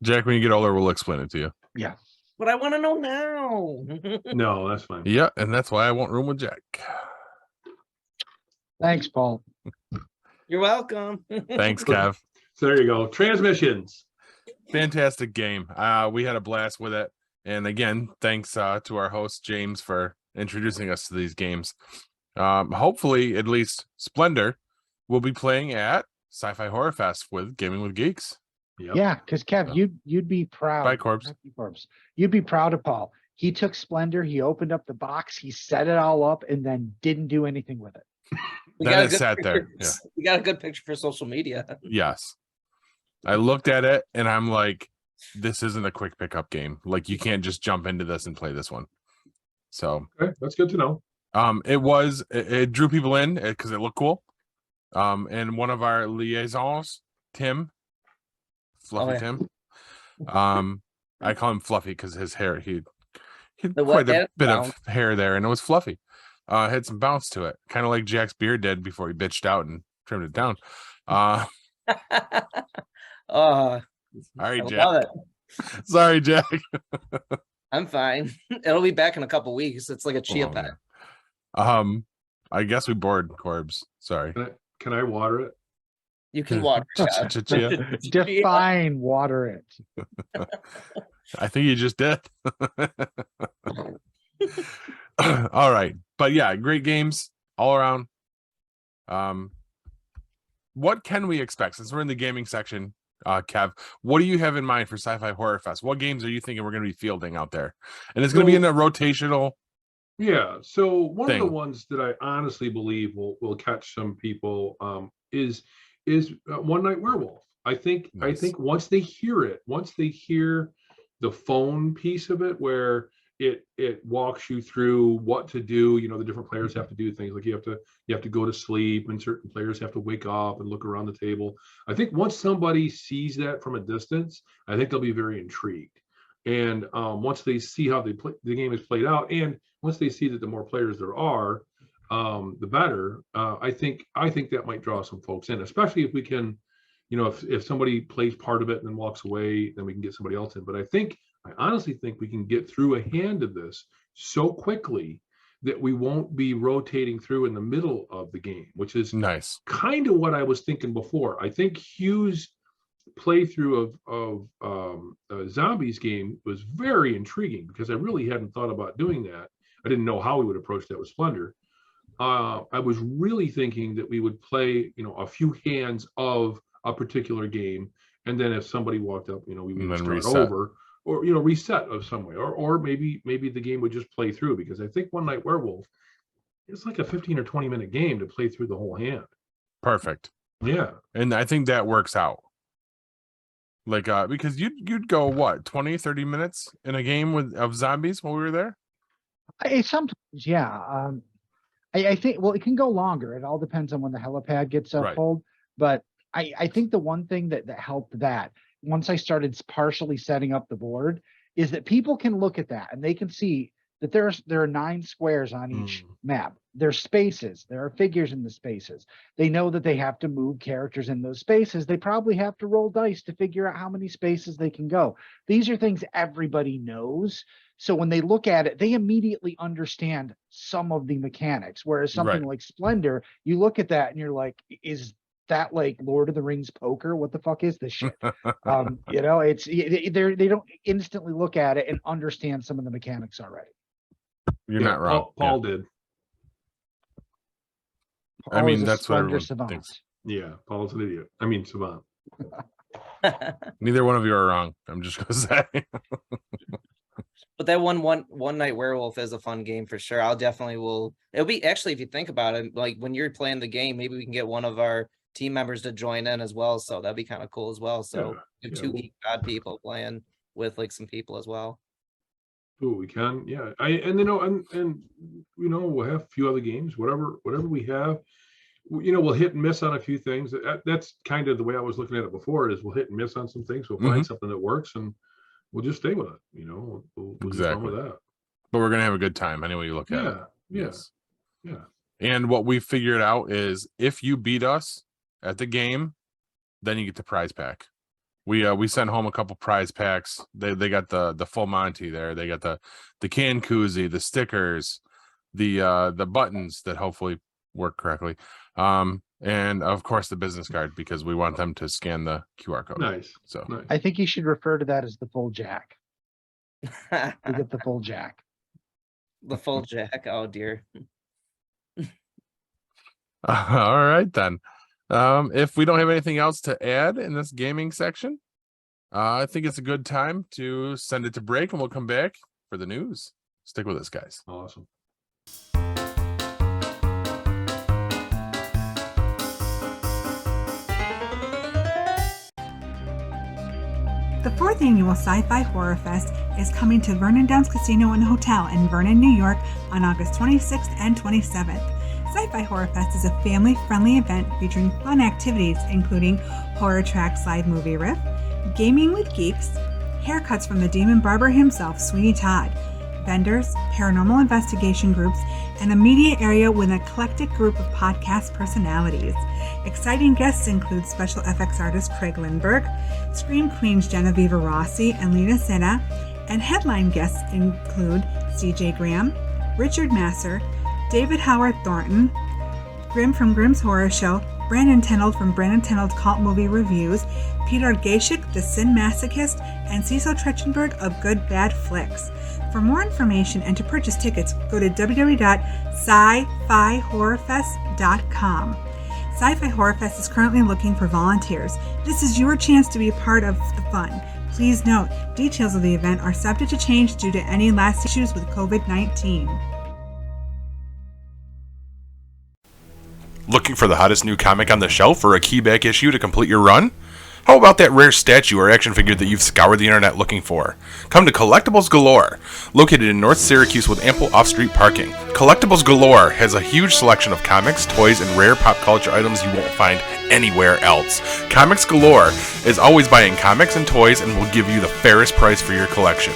Jack, when you get older, we'll explain it to you. Yeah. But I want to know now. No, that's fine. Yeah, and that's why I won't room with Jack. Thanks, Paul. You're welcome. Thanks, Kev. So there you go. Transmissions. Fantastic game. We had a blast with it. And again, thanks to our host, James, for introducing us to these games. Hopefully, at least Splendor will be playing at Sci-Fi Horror Fest with Gaming with Geeks. Yep. Yeah, because Kev, you'd be proud. Bye, Corbs. Corbs. You'd be proud of Paul. He took Splendor, he opened up the box, he set it all up, and then didn't do anything with it. We Then got a it good sat there. picture- Yeah. We got a good picture for social media. Yes. I looked at it and I'm like, this isn't a quick pickup game. Like, you can't just jump into this and play this one. So Okay, that's good to know. it drew people in because it looked cool. And one of our liaisons, Tim, Fluffy yeah. Tim. I call him Fluffy because his hair, he had The quite what? a bit Bounce. of hair there, and it was fluffy. Had some bounce to it, kind of like Jack's beard did before he bitched out and trimmed it down. All Oh, right, I Jack. love it. Sorry, Jack. I'm fine. It'll be back in a couple weeks. It's like a chia Oh, pet. man. I guess we bored Corbs. Sorry. Can I water it? You can water. Scott. Chia. Define water it. I think you just did. All right. But yeah, great games all around. What can we expect since we're in the gaming section? Kev, what do you have in mind for Sci-Fi Horror Fest? What games are you thinking we're going to be fielding out there? And it's going to be in a rotational. Yeah. So one of Thing. the ones that I honestly believe will catch some people is One Night Werewolf. I think Nice. once they hear the phone piece of it, where it walks you through what to do. You know, the different players have to do things like you have to go to sleep, and certain players have to wake up and look around the table. I think once somebody sees that from a distance, I think they'll be very intrigued. And once they see how the game is played out, and once they see that the more players there are, the better. I think that might draw some folks in, especially if we can, you know, if somebody plays part of it and then walks away, then we can get somebody else in. But I honestly think we can get through a hand of this so quickly that we won't be rotating through in the middle of the game, which is Nice. kind of what I was thinking before. I think Hugh's playthrough of Zombies game was very intriguing because I really hadn't thought about doing that. I didn't know how we would approach that with Splendor. I was really thinking that we would play, you know, a few hands of a particular game, and then if somebody walked up, you know, we would start reset. over, or you know, reset of some way, or maybe the game would just play through, because I think One Night Werewolf, it's like a 15 or 20 minute game to play through the whole hand. Perfect. Yeah. And I think that works out. Like because you'd go what, 20, 30 minutes in a game of zombies while we were there? Sometimes, yeah. I think, well, it can go longer. It all depends on when the helipad gets Right. pulled. But I think the one thing that helped that, once I started partially setting up the board, is that people can look at that and they can see that there are 9 squares on each map. There's spaces. There are figures in the spaces. They know that they have to move characters in those spaces. They probably have to roll dice to figure out how many spaces they can go. These are things everybody knows. So when they look at it, they immediately understand some of the mechanics. Whereas something Right. like Splendor, you look at that and you're like, is that like Lord of the Rings poker? What the fuck is this shit? You know, they don't instantly look at it and understand some of the mechanics already. You're not wrong. Paul did. I Paul mean, is a that's what Splendor everyone savant. thinks. Yeah, Paul's an idiot. I mean, savant. Neither one of you are wrong. I'm just gonna say. But that one night werewolf is a fun game for sure. It'll be, actually, if you think about it, like when you're playing the game, maybe we can get one of our team members to join in as well. So that'd be kind of cool as well. So you have 2 geek god people playing with like some people as well. Oh, we can, yeah. And you know, we'll have a few other games, whatever we have. You know, we'll hit and miss on a few things. That's kind of the way I was looking at it before. Is we'll hit and miss on some things. We'll find something that works, and we'll just stay with it. You know, we'll just run with that. but we're gonna have a good time anyway you look at it. Yes. And what we figured out is if you beat us at the game, then you get the prize pack. We sent home a couple prize packs. They got the full Monty there. They got the can koozie, the stickers, the buttons that hopefully work correctly. And of course the business card, because we want them to scan the QR code. Nice. So Nice. I think you should refer to that as the full jack. We get the full jack. The full jack. Oh dear. all right then. If we don't have anything else to add in this gaming section, I think it's a good time to send it to break, and we'll come back for the news. Stick with us, guys. Awesome. The fourth annual Sci-Fi Horror Fest is coming to Vernon Downs Casino and Hotel in Vernon, New York on August 26th and 27th. Sci-Fi Horror Fest is a family-friendly event featuring fun activities including Horror Tracks live movie riff, gaming with geeks, haircuts from the demon barber himself, Sweeney Todd, vendors, paranormal investigation groups, and a media area with an eclectic group of podcast personalities. Exciting guests include special FX artist Craig Lindbergh, Scream Queens Genevieve Rossi and Lena Senna, and headline guests include CJ Graham, Richard Masser, David Howard Thornton, Grim from Grimm's Horror Show, Brandon Tenold from Brandon Tenold Cult Movie Reviews, Peter Gashik, the Sin Masochist, and Cecil Tretchenberg of Good Bad Flicks. For more information and to purchase tickets, go to www.sci-fi-horrorfest.com. Sci-Fi Horror Fest is currently looking for volunteers. This is your chance to be a part of the fun. Please note, details of the event are subject to change due to any last issues with COVID-19. Looking for the hottest new comic on the shelf or a key back issue to complete your run? How about that rare statue or action figure that you've scoured the internet looking for? Come to Collectibles Galore. Located in North Syracuse with ample off-street parking, Collectibles Galore has a huge selection of comics, toys, and rare pop culture items you won't find anywhere else. Comics Galore is always buying comics and toys and will give you the fairest price for your collection.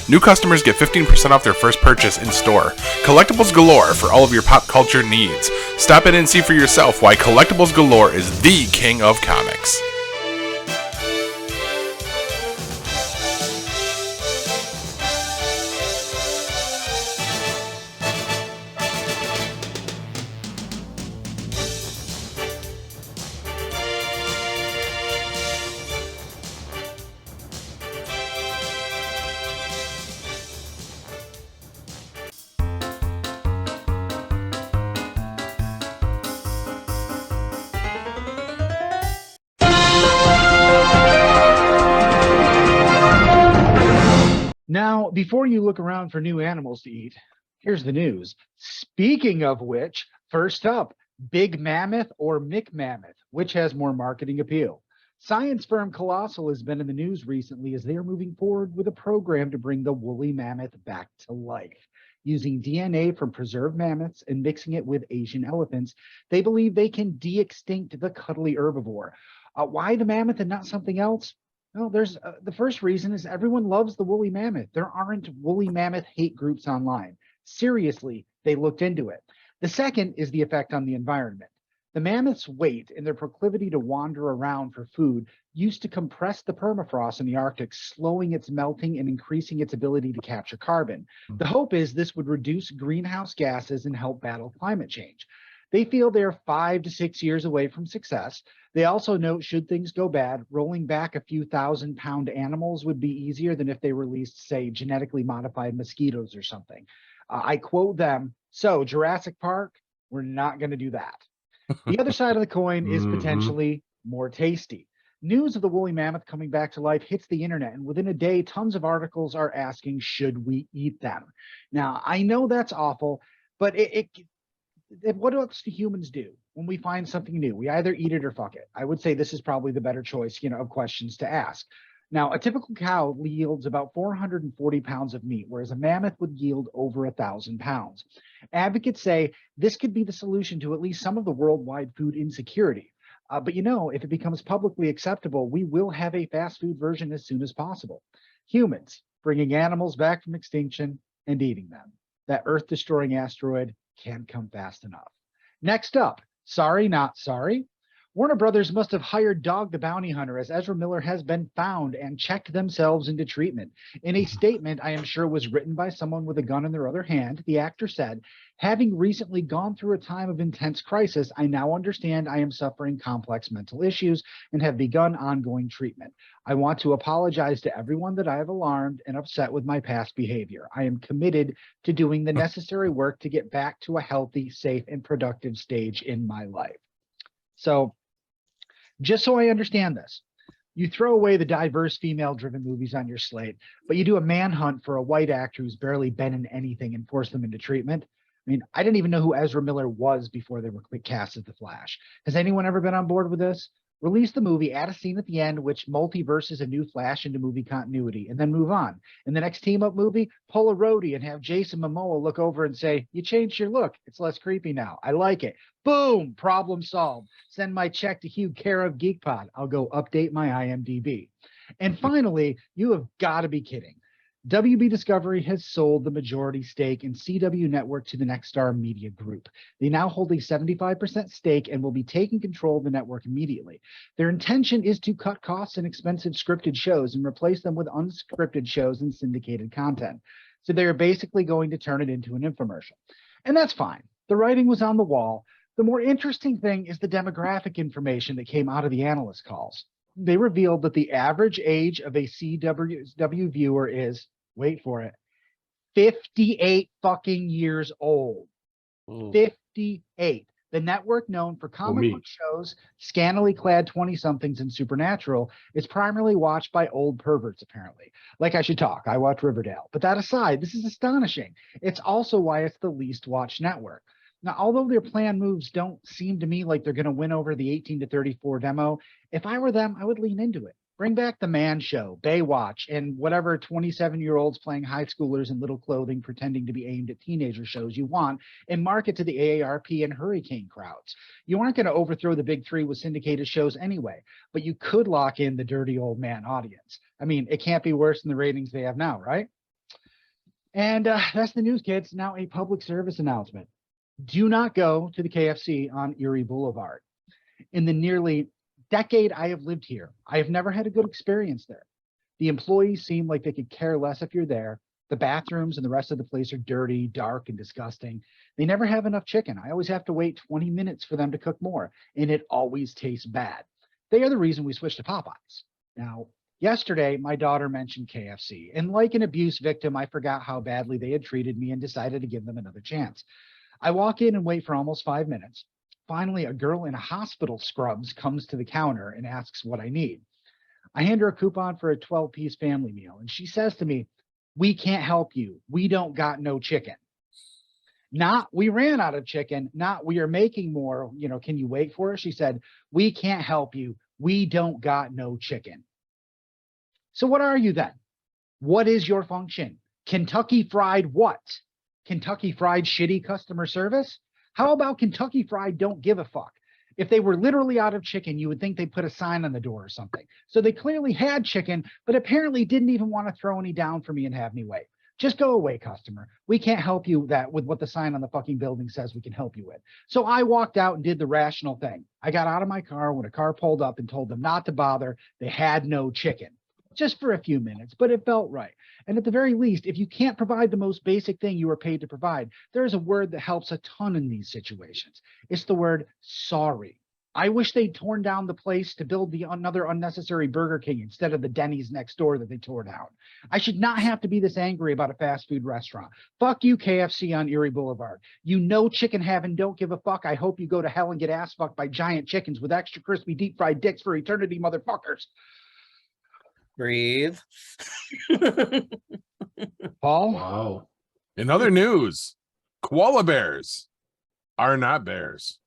New customers get 15% off their first purchase in store. Collectibles Galore for all of your pop culture needs. Stop in and see for yourself why Collectibles Galore is the king of comics. Now, before you look around for new animals to eat, here's the news. Speaking of which, first up, Big Mammoth or McMammoth, which has more marketing appeal? Science firm Colossal has been in the news recently as they are moving forward with a program to bring the woolly mammoth back to life. Using DNA from preserved mammoths and mixing it with Asian elephants, they believe they can de-extinct the cuddly herbivore. Why the mammoth and not something else? Well, there's the first reason is everyone loves the woolly mammoth. There aren't woolly mammoth hate groups online. Seriously, they looked into it. The second is the effect on the environment. The mammoth's weight and their proclivity to wander around for food used to compress the permafrost in the Arctic, slowing its melting and increasing its ability to capture carbon. The hope is this would reduce greenhouse gases and help battle climate change. They feel they're 5 to 6 years away from success. They also note, should things go bad, rolling back a few 1,000-pound animals would be easier than if they released, say, genetically modified mosquitoes or something. I quote them, so Jurassic Park, we're not going to do that. The other side of the coin is potentially more tasty. News of the woolly mammoth coming back to life hits the internet, and within a day, tons of articles are asking, should we eat them? Now, I know that's awful, but what else do humans do when we find something new? We either eat it or fuck it. I would say this is probably the better choice, of questions to ask. Now, a typical cow yields about 440 pounds of meat, whereas a mammoth would yield over 1,000 pounds. Advocates say this could be the solution to at least some of the worldwide food insecurity. But if it becomes publicly acceptable, we will have a fast food version as soon as possible. Humans, bringing animals back from extinction, and eating them. That Earth-destroying asteroid can't come fast enough. Next up, sorry, not sorry. Warner Brothers must have hired Dog the Bounty Hunter, as Ezra Miller has been found and checked themselves into treatment. In a statement I am sure was written by someone with a gun in their other hand, the actor said, "Having recently gone through a time of intense crisis, I now understand I am suffering complex mental issues and have begun ongoing treatment. I want to apologize to everyone that I have alarmed and upset with my past behavior. I am committed to doing the necessary work to get back to a healthy, safe, and productive stage in my life." So, just so I understand this, you throw away the diverse female-driven movies on your slate, but you do a manhunt for a white actor who's barely been in anything and force them into treatment. I mean, I didn't even know who Ezra Miller was before they were cast as the Flash. Has anyone ever been on board with this? Release the movie, add a scene at the end which multiverses a new Flash into movie continuity, and then move on. In the next team-up movie, pull a roadie and have Jason Momoa look over and say, "You changed your look. It's less creepy now. I like it." Boom! Problem solved. Send my check to Hugh, care of GeekPod. I'll go update my IMDb. And finally, you have got to be kidding. WB Discovery has sold the majority stake in CW Network to the Nexstar Media Group. They now hold a 75% stake and will be taking control of the network immediately. Their intention is to cut costs and expensive scripted shows and replace them with unscripted shows and syndicated content. So they're basically going to turn it into an infomercial. And that's fine. The writing was on the wall. The more interesting thing is the demographic information that came out of the analyst calls. They revealed that the average age of a CW viewer is, wait for it, 58 fucking years old. 58. The network, known for comic book shows, scantily clad 20-somethings, and Supernatural, is primarily watched by old perverts, apparently. Like I should talk, I watch Riverdale. But that aside, this is astonishing. It's also why it's the least watched network. Now, although their planned moves don't seem to me like they're going to win over the 18 to 34 demo, if I were them, I would lean into it. Bring back The Man Show, Baywatch, and whatever 27-year-olds playing high schoolers in little clothing pretending to be aimed at teenager shows you want, and market to the AARP and Hurricane crowds. You aren't going to overthrow the big three with syndicated shows anyway, but you could lock in the dirty old man audience. I mean, it can't be worse than the ratings they have now, right? And that's the news, kids. Now a public service announcement. Do not go to the KFC on Erie Boulevard. In the nearly decade I have lived here, I have never had a good experience there. The employees seem like they could care less if you're there. The bathrooms and the rest of the place are dirty, dark, and disgusting. They never have enough chicken. I always have to wait 20 minutes for them to cook more, and it always tastes bad. They are the reason we switched to Popeyes. Now, yesterday, my daughter mentioned KFC, and like an abuse victim, I forgot how badly they had treated me and decided to give them another chance. I walk in and wait for almost 5 minutes. Finally, a girl in a hospital scrubs comes to the counter and asks what I need. I hand her a coupon for a 12-piece family meal, and she says to me, "We can't help you. We don't got no chicken." Not, "We ran out of chicken." Not, "We are making more. Can you wait for us?" She said, "We can't help you. We don't got no chicken." So what are you then? What is your function? Kentucky Fried what? Kentucky Fried shitty customer service? How about Kentucky Fried don't give a fuck? If they were literally out of chicken, you would think they put a sign on the door or something. So they clearly had chicken, but apparently didn't even want to throw any down for me and have me wait. Just go away, customer. We can't help you with what the sign on the fucking building says we can help you with. So I walked out and did the rational thing. I got out of my car when a car pulled up and told them not to bother. They had no chicken. Just for a few minutes, but it felt right. And at the very least, if you can't provide the most basic thing you are paid to provide, there is a word that helps a ton in these situations. It's the word sorry. I wish they'd torn down the place to build another unnecessary Burger King instead of the Denny's next door that they tore down. I should not have to be this angry about a fast food restaurant. Fuck you, KFC on Erie Boulevard. You know chicken heaven don't give a fuck. I hope you go to hell and get ass fucked by giant chickens with extra crispy deep fried dicks for eternity, motherfuckers. Breathe. Paul? Wow. In other news, koala bears are not bears.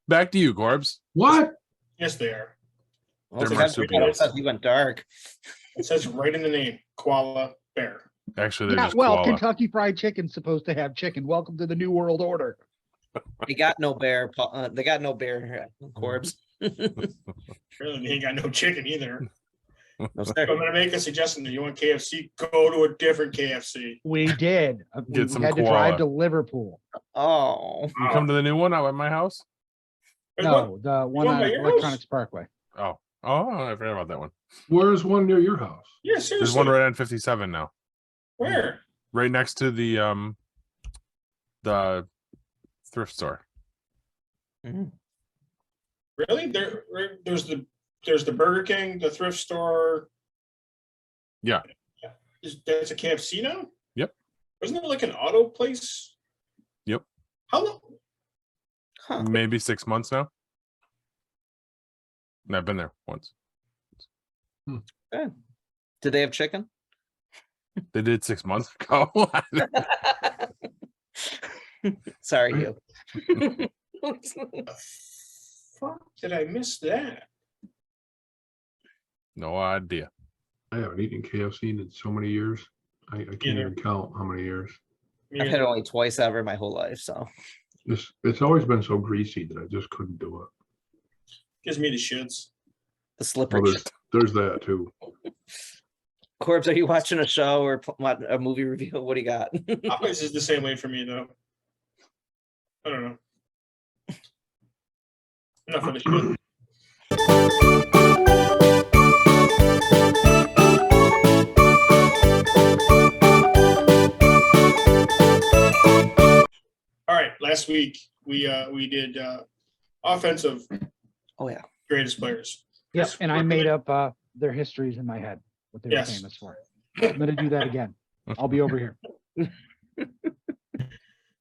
Back to you, Corbs. What? Yes, they are. Well, They're sometimes marsupials. you went dark. It says right in the name, koala bear. Actually, they're Yeah, just well, koala. Kentucky Fried Chicken's supposed to have chicken. Welcome to the New World Order. They got no bear. They got no bear. Corbs. Really, they ain't got no chicken either. No, So sir. I'm going to make a suggestion. Do you want KFC? Go to a different KFC. We did. We Get some had to drive koala. to Liverpool. Oh, You come to the new one out at my house? There's one- No, the one one on by your Electronics house? Parkway. Oh, I forgot about that one. Where's one near your house? Yeah, seriously. There's one right on 57 now, Where? right next to the thrift store. Really? There's the Burger King, the thrift store. Yeah. That's a KFC now? Yep. Wasn't there like an auto place? Yep. How long? huh. Maybe 6 months now. And I've been there once. Good. Did they have chicken? They did 6 months ago. Sorry, you. Fuck, did I miss that? No idea. I haven't eaten KFC in so many years. I can't Either. even count how many years. I've had it only twice ever my whole life, so It's always been so greasy that I just couldn't do it. Gives me the shits. the slippery. Well, there's that too. Corbs, are you watching a show or a movie review? What do you got? Always is the same way for me though. I don't know. Enough of the shit. All right, last week we did offensive Oh yeah. greatest players. Yep, This and I we're made gonna- up their histories in my head, what they were Yes. famous for. I'm gonna do that again. I'll be over here.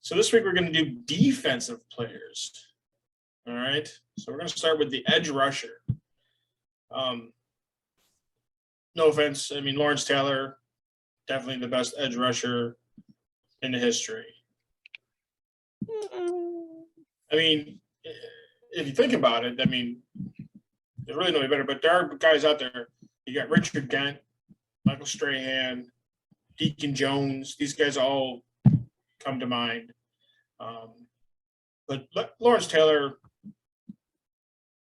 So this week we're going to do defensive players. All right. So we're going to start with the edge rusher. No offense. I mean, Lawrence Taylor, definitely the best edge rusher in the history. I mean, if you think about it, I mean, there's really nobody better, but there are guys out there. You got Richard Gant, Michael Strahan, Deacon Jones. These guys all come to mind. But Lawrence Taylor,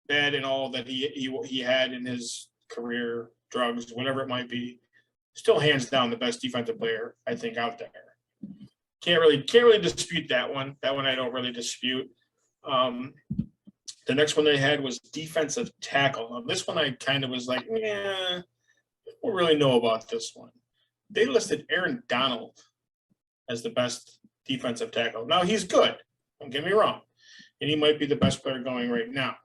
bad in all that he had in his career, drugs, whatever it might be, still hands down the best defensive player I think out there. Can't really dispute that one. That one I don't really dispute. The next one they had was defensive tackle. Now, this one I kind of was like, yeah, I don't really know about this one. They listed Aaron Donald as the best defensive tackle. Now he's good. Don't get me wrong. And he might be the best player going right now.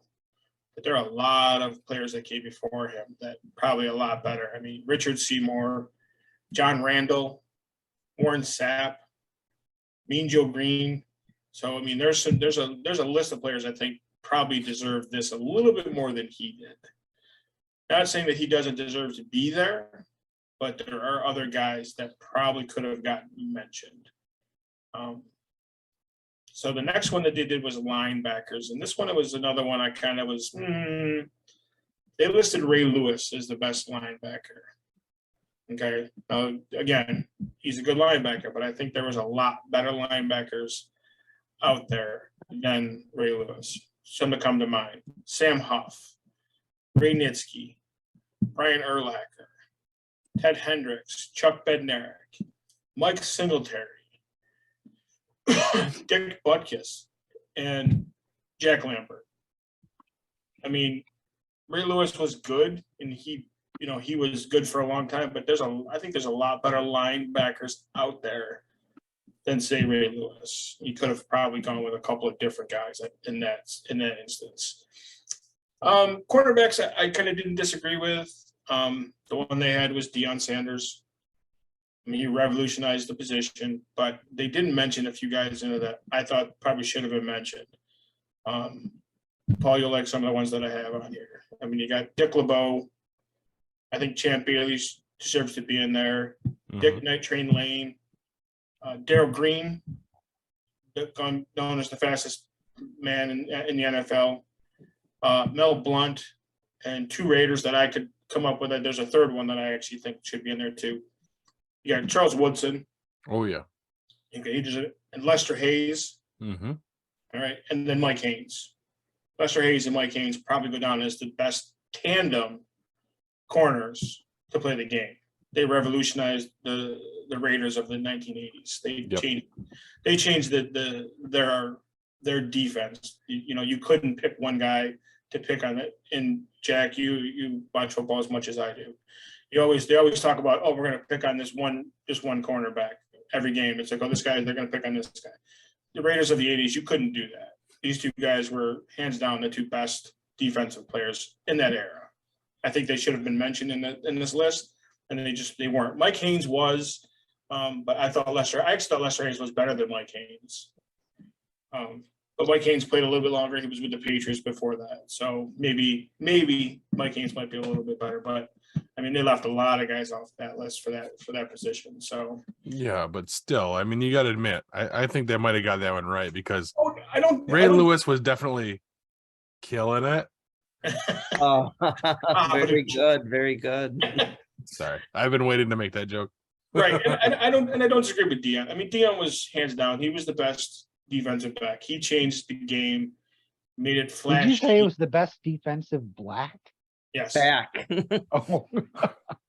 But there are a lot of players that came before him that probably a lot better. I mean, Richard Seymour, John Randall, Warren Sapp, Mean Joe Green. So I mean, there's a list of players I think probably deserve this a little bit more than he did. Not saying that he doesn't deserve to be there, but there are other guys that probably could have gotten mentioned. So the next one that they did was linebackers, and this one it was another one I kind of was. They listed Ray Lewis as the best linebacker. Okay, now again, he's a good linebacker, but I think there was a lot better linebackers out there than Ray Lewis. Some to come to mind: Sam Huff, Ray Nitsky, Brian Urlacher, Ted Hendricks, Chuck Bednarik, Mike Singletary, Dick Butkus, and Jack Lambert. I mean, Ray Lewis was good, and he was good for a long time. But I think there's a lot better linebackers out there than say Ray Lewis. He could have probably gone with a couple of different guys in that instance. Quarterbacks, I kind of didn't disagree with. The one they had was Deion Sanders. I mean, he revolutionized the position, but they didn't mention a few guys that I thought probably should have been mentioned. Paul, you'll like some of the ones that I have on here. I mean, you got Dick LeBeau. I think Champ Bailey deserves to be in there. Dick Night Train Lane. Darryl Green, known as the fastest man in the NFL. Mel Blount, and two Raiders that I could come up with. There's a third one that I actually think should be in there too. You got Charles Woodson. Oh yeah. Okay, and Lester Hayes. Mm-hmm. All right, and then Mike Haynes. Lester Hayes and Mike Haynes probably go down as the best tandem corners to play the game. They revolutionized the Raiders of the 1980s. They changed their defense. You couldn't pick one guy to pick on it. And Jack, you watch football as much as I do. They always talk about, oh, we're going to pick on this one cornerback every game. It's like, oh, they're going to pick on this guy. The Raiders of the 80s, you couldn't do that. These two guys were hands down the two best defensive players in that era. I think they should have been mentioned in this list, and they weren't. Mike Haynes was, but I actually thought Lester Haynes was better than Mike Haynes. But Mike Haynes played a little bit longer. He was with the Patriots before that, so maybe Mike Haynes might be a little bit better. But I mean, they left a lot of guys off that list for that position. So yeah, but still, I mean, you got to admit, I think they might have got that one right because Ray Lewis was definitely killing it. Oh, very good. Sorry, I've been waiting to make that joke. Right, and I don't disagree with Dion. I mean, Dion was hands down. He was the best defensive back. He changed the game, made it flashy. Did you say it was the best defensive black? Yes. Back. Oh.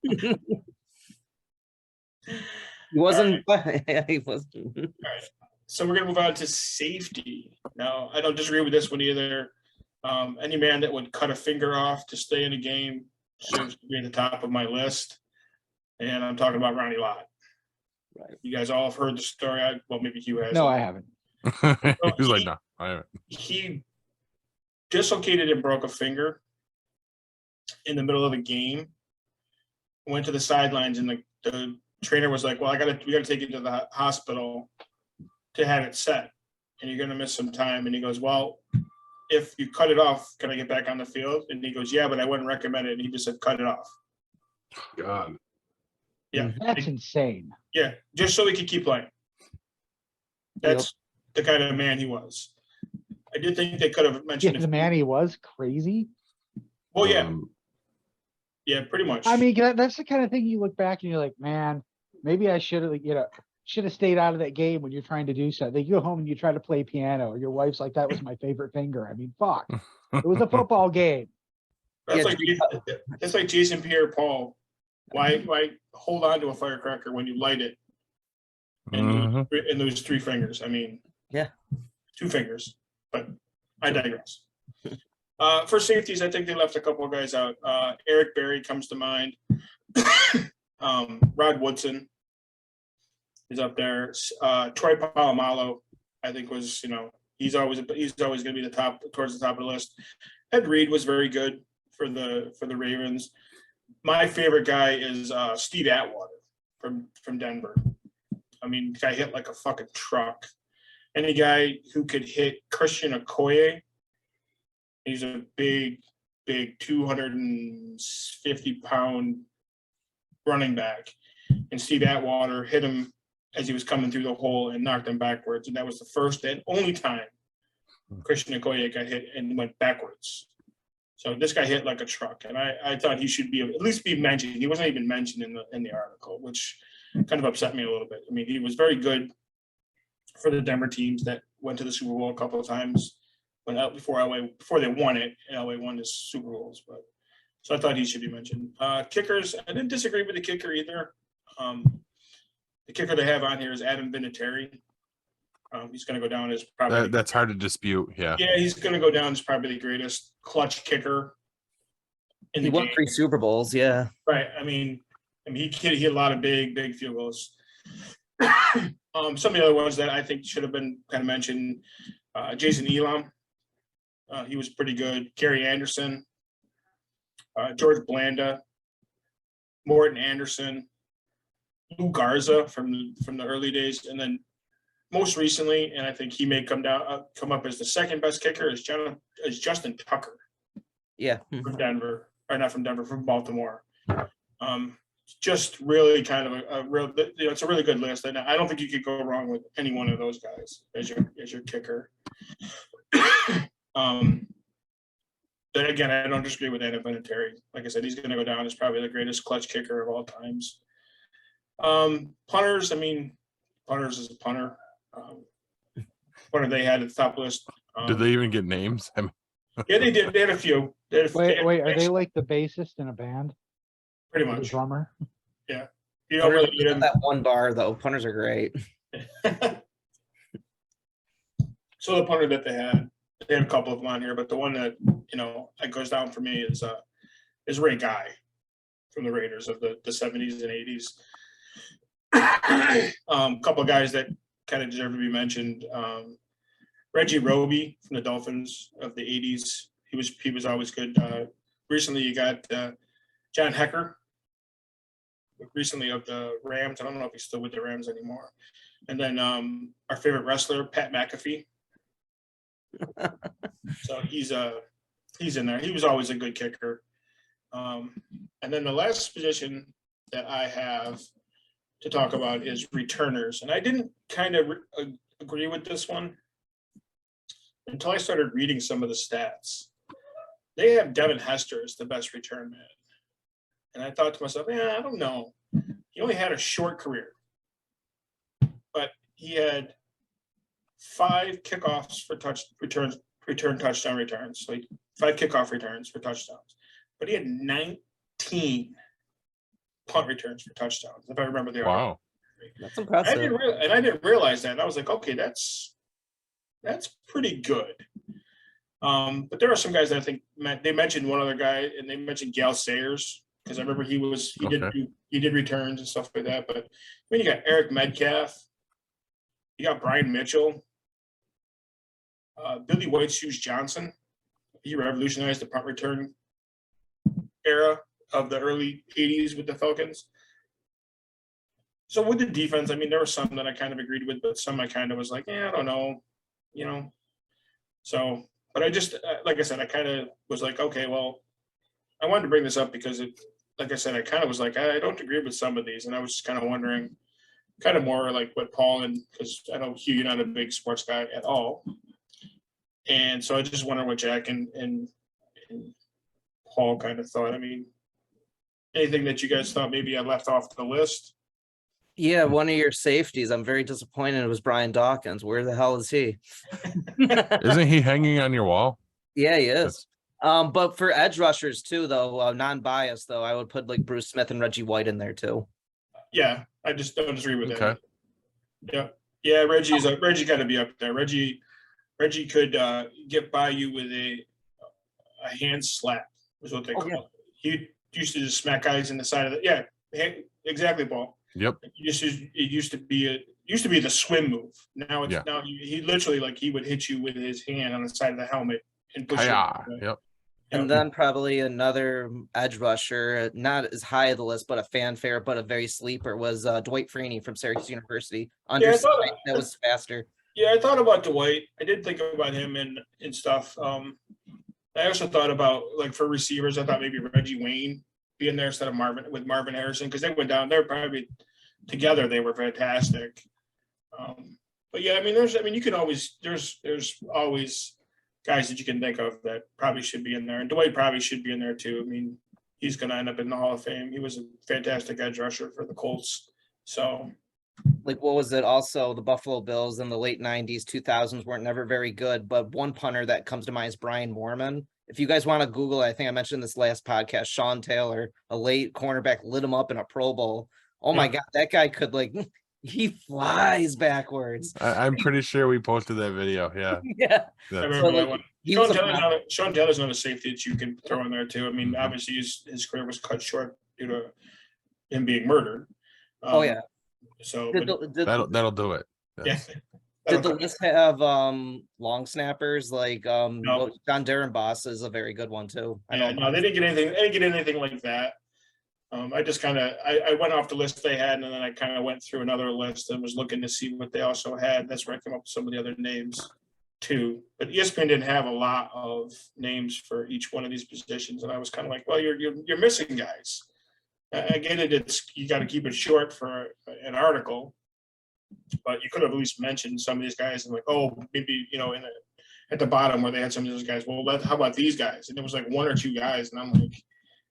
He wasn't. Right. He wasn't. All right. So we're gonna move on to safety. Now, I don't disagree with this one either. Any man that would cut a finger off to stay in a game should be at the top of my list. And I'm talking about Ronnie Lott. Right. You guys all have heard the story. Maybe Hugh has. No, I haven't. He was like, no, I haven't. He dislocated and broke a finger in the middle of the game. Went to the sidelines, and the trainer was like, "Well, we got to take you to the hospital to have it set, and you're going to miss some time." And he goes, "Well, if you cut it off, can I get back on the field?" And he goes, "Yeah, but I wouldn't recommend it." And he just said, "Cut it off." God. Yeah, That's insane. yeah, just so he could keep playing. That's the kind of man he was. I did think they could have mentioned The man he was crazy. Well, yeah. Yeah, pretty much. I mean, that's the kind of thing you look back and you're like, man, maybe I should have stayed out of that game when you're trying to do something. You go home and you try to play piano, or your wife's like, that was my favorite finger. I mean, fuck. It was a football game. That's like Jason Pierre-Paul. Why hold on to a firecracker when you light it and lose three fingers? I mean, yeah, 2 fingers, but I digress. For safeties, I think they left a couple of guys out. Eric Berry comes to mind. Rod Woodson is up there. Troy Polamalu, I think, was, he's always going to be towards the top of the list. Ed Reed was very good for the Ravens. My favorite guy is Steve Atwater from Denver. I mean, guy hit like a fucking truck. Any guy who could hit Christian Okoye. He's a big 250-pound running back. And Steve Atwater hit him as he was coming through the hole and knocked him backwards. And that was the first and only time Christian Okoye got hit and went backwards. So this guy hit like a truck. And I thought he should at least be mentioned. He wasn't even mentioned in the article, which kind of upset me a little bit. I mean, he was very good for the Denver teams that went to the Super Bowl a couple of times. Before they won it, LA won the Super Bowls, so I thought he should be mentioned. Kickers, I didn't disagree with the kicker either. The kicker they have on here is Adam Vinatieri. He's going to go down as probably that's hard to dispute. Yeah, he's going to go down as probably the greatest clutch kicker. He won 3 Super Bowls. Yeah, right. I mean, he hit a lot of big field goals. Some of the other ones that I think should have been kind of mentioned. Jason Elam. He was pretty good. Gary Anderson, George Blanda, Morton Anderson, Lou Garza from the early days, and then most recently, and I think he may come up as the second best kicker, is Justin Tucker. Yeah, from Denver, or not from Denver, from Baltimore. Just really kind of a real, it's a really good list, and I don't think you could go wrong with any one of those guys as your kicker. But again, I don't disagree with Adam Vinatieri. Like I said, he's going to go down as probably the greatest clutch kicker of all times. Punters, punters is a punter. Punter they had at the top list. Did they even get names? Yeah, they did. They had a few. Wait, are they like the bassist in a band? pretty The much. drummer. You don't really get him. That one bar though. Punters are great. So the punter that they had a couple of them on here, but the one that that goes down for me is Ray Guy from the Raiders of the 70s and 80s. Couple of guys that kind of deserve to be mentioned. Reggie Roby from the Dolphins of the 80s. He was always good. Recently you got John Hecker, recently of the Rams. I don't know if he's still with the Rams anymore. And then our favorite wrestler, Pat McAfee. So he's in there. He was always a good kicker. And then the last position that I have to talk about is returners. And I didn't kind of agree with this one until I started reading some of the stats. They have Devin Hester as the best return man. And I thought to myself, I don't know. He only had a short career, but he had 5 kickoffs for return touchdown returns. So 5 kickoff returns for touchdowns, but he had 19 punt returns for touchdowns, if I remember the Wow. That's impressive. I didn't realize that. And I was like, okay, that's pretty good. But there are some guys that I think they mentioned one other guy, and they mentioned Gal Sayers, because I remember he did returns and stuff like that. But when you got Eric Metcalf, you got Brian Mitchell, Billy White Shoes Johnson. He revolutionized the punt return era of the early 80s with the Falcons. So with the defense, I mean, there were some that I kind of agreed with, but some I kind of was like, I don't know, So, but I just, like I said, I kind of was like, okay, well, I wanted to bring this up because like I said, I kind of was like, I don't agree with some of these. And I was just kind of wondering, kind of more like what Paul, and because I know Hugh, you're not a big sports guy at all. And so I just wonder what Jack and Paul kind of thought. I mean, anything that you guys thought maybe I left off the list? Yeah, one of your safeties. I'm very disappointed. It was Brian Dawkins. Where the hell is he? Isn't he hanging on your wall? Yeah, he is. But for edge rushers too, though, non-biased though, I would put like Bruce Smith and Reggie White in there too. Yeah, I just don't agree with that. Okay. Yeah. Reggie got to be up there. Reggie could get by you with a hand slap, is what they call it. He used to just smack guys in the side of the. Yeah, exactly, Paul. Yep. It used to be the swim move. Now it's now he literally he would hit you with his hand on the side of the helmet and push you. Yep. And then probably another edge rusher, not as high of the list, but a fanfare, but a very sleeper was Dwight Freeney from Syracuse University. That was faster. Yeah, I thought about Dwight. I did think about him and stuff. I also thought about for receivers. I thought maybe Reggie Wayne be in there instead of Marvin Harrison, because they went down. They were probably together. They were fantastic. But yeah, I mean, you can always there's always guys that you can think of that probably should be in there, and Dwight probably should be in there too. I mean, he's going to end up in the Hall of Fame. He was a fantastic edge rusher for the Colts. So, what was it? Also, the Buffalo Bills in the late 90s, 2000s weren't never very good, but one punter that comes to mind is Brian Moorman. If you guys want to Google it, I think I mentioned this last podcast, Sean Taylor, a late cornerback, lit him up in a Pro Bowl. Oh my God, that guy could he flies backwards. I'm pretty sure we posted that video. Yeah. Yeah. I remember that one. Sean Taylor's not a safety that you can throw in there too. I mean, obviously his career was cut short due to him being murdered. So that'll do it. Yeah. Did the list have long snappers like John Derenboss is a very good one too. No, they didn't get anything. They didn't get anything like that. I just kind of I went off the list they had, and then I kind of went through another list and was looking to see what they also had. That's where I came up with some of the other names too. But ESPN didn't have a lot of names for each one of these positions, and I was kind of like, well, you're missing guys. I get it. You got to keep it short for an article, but you could have at least mentioned some of these guys and maybe at the bottom where they had some of those guys. Well, how about these guys? And it was one or two guys, and I'm like,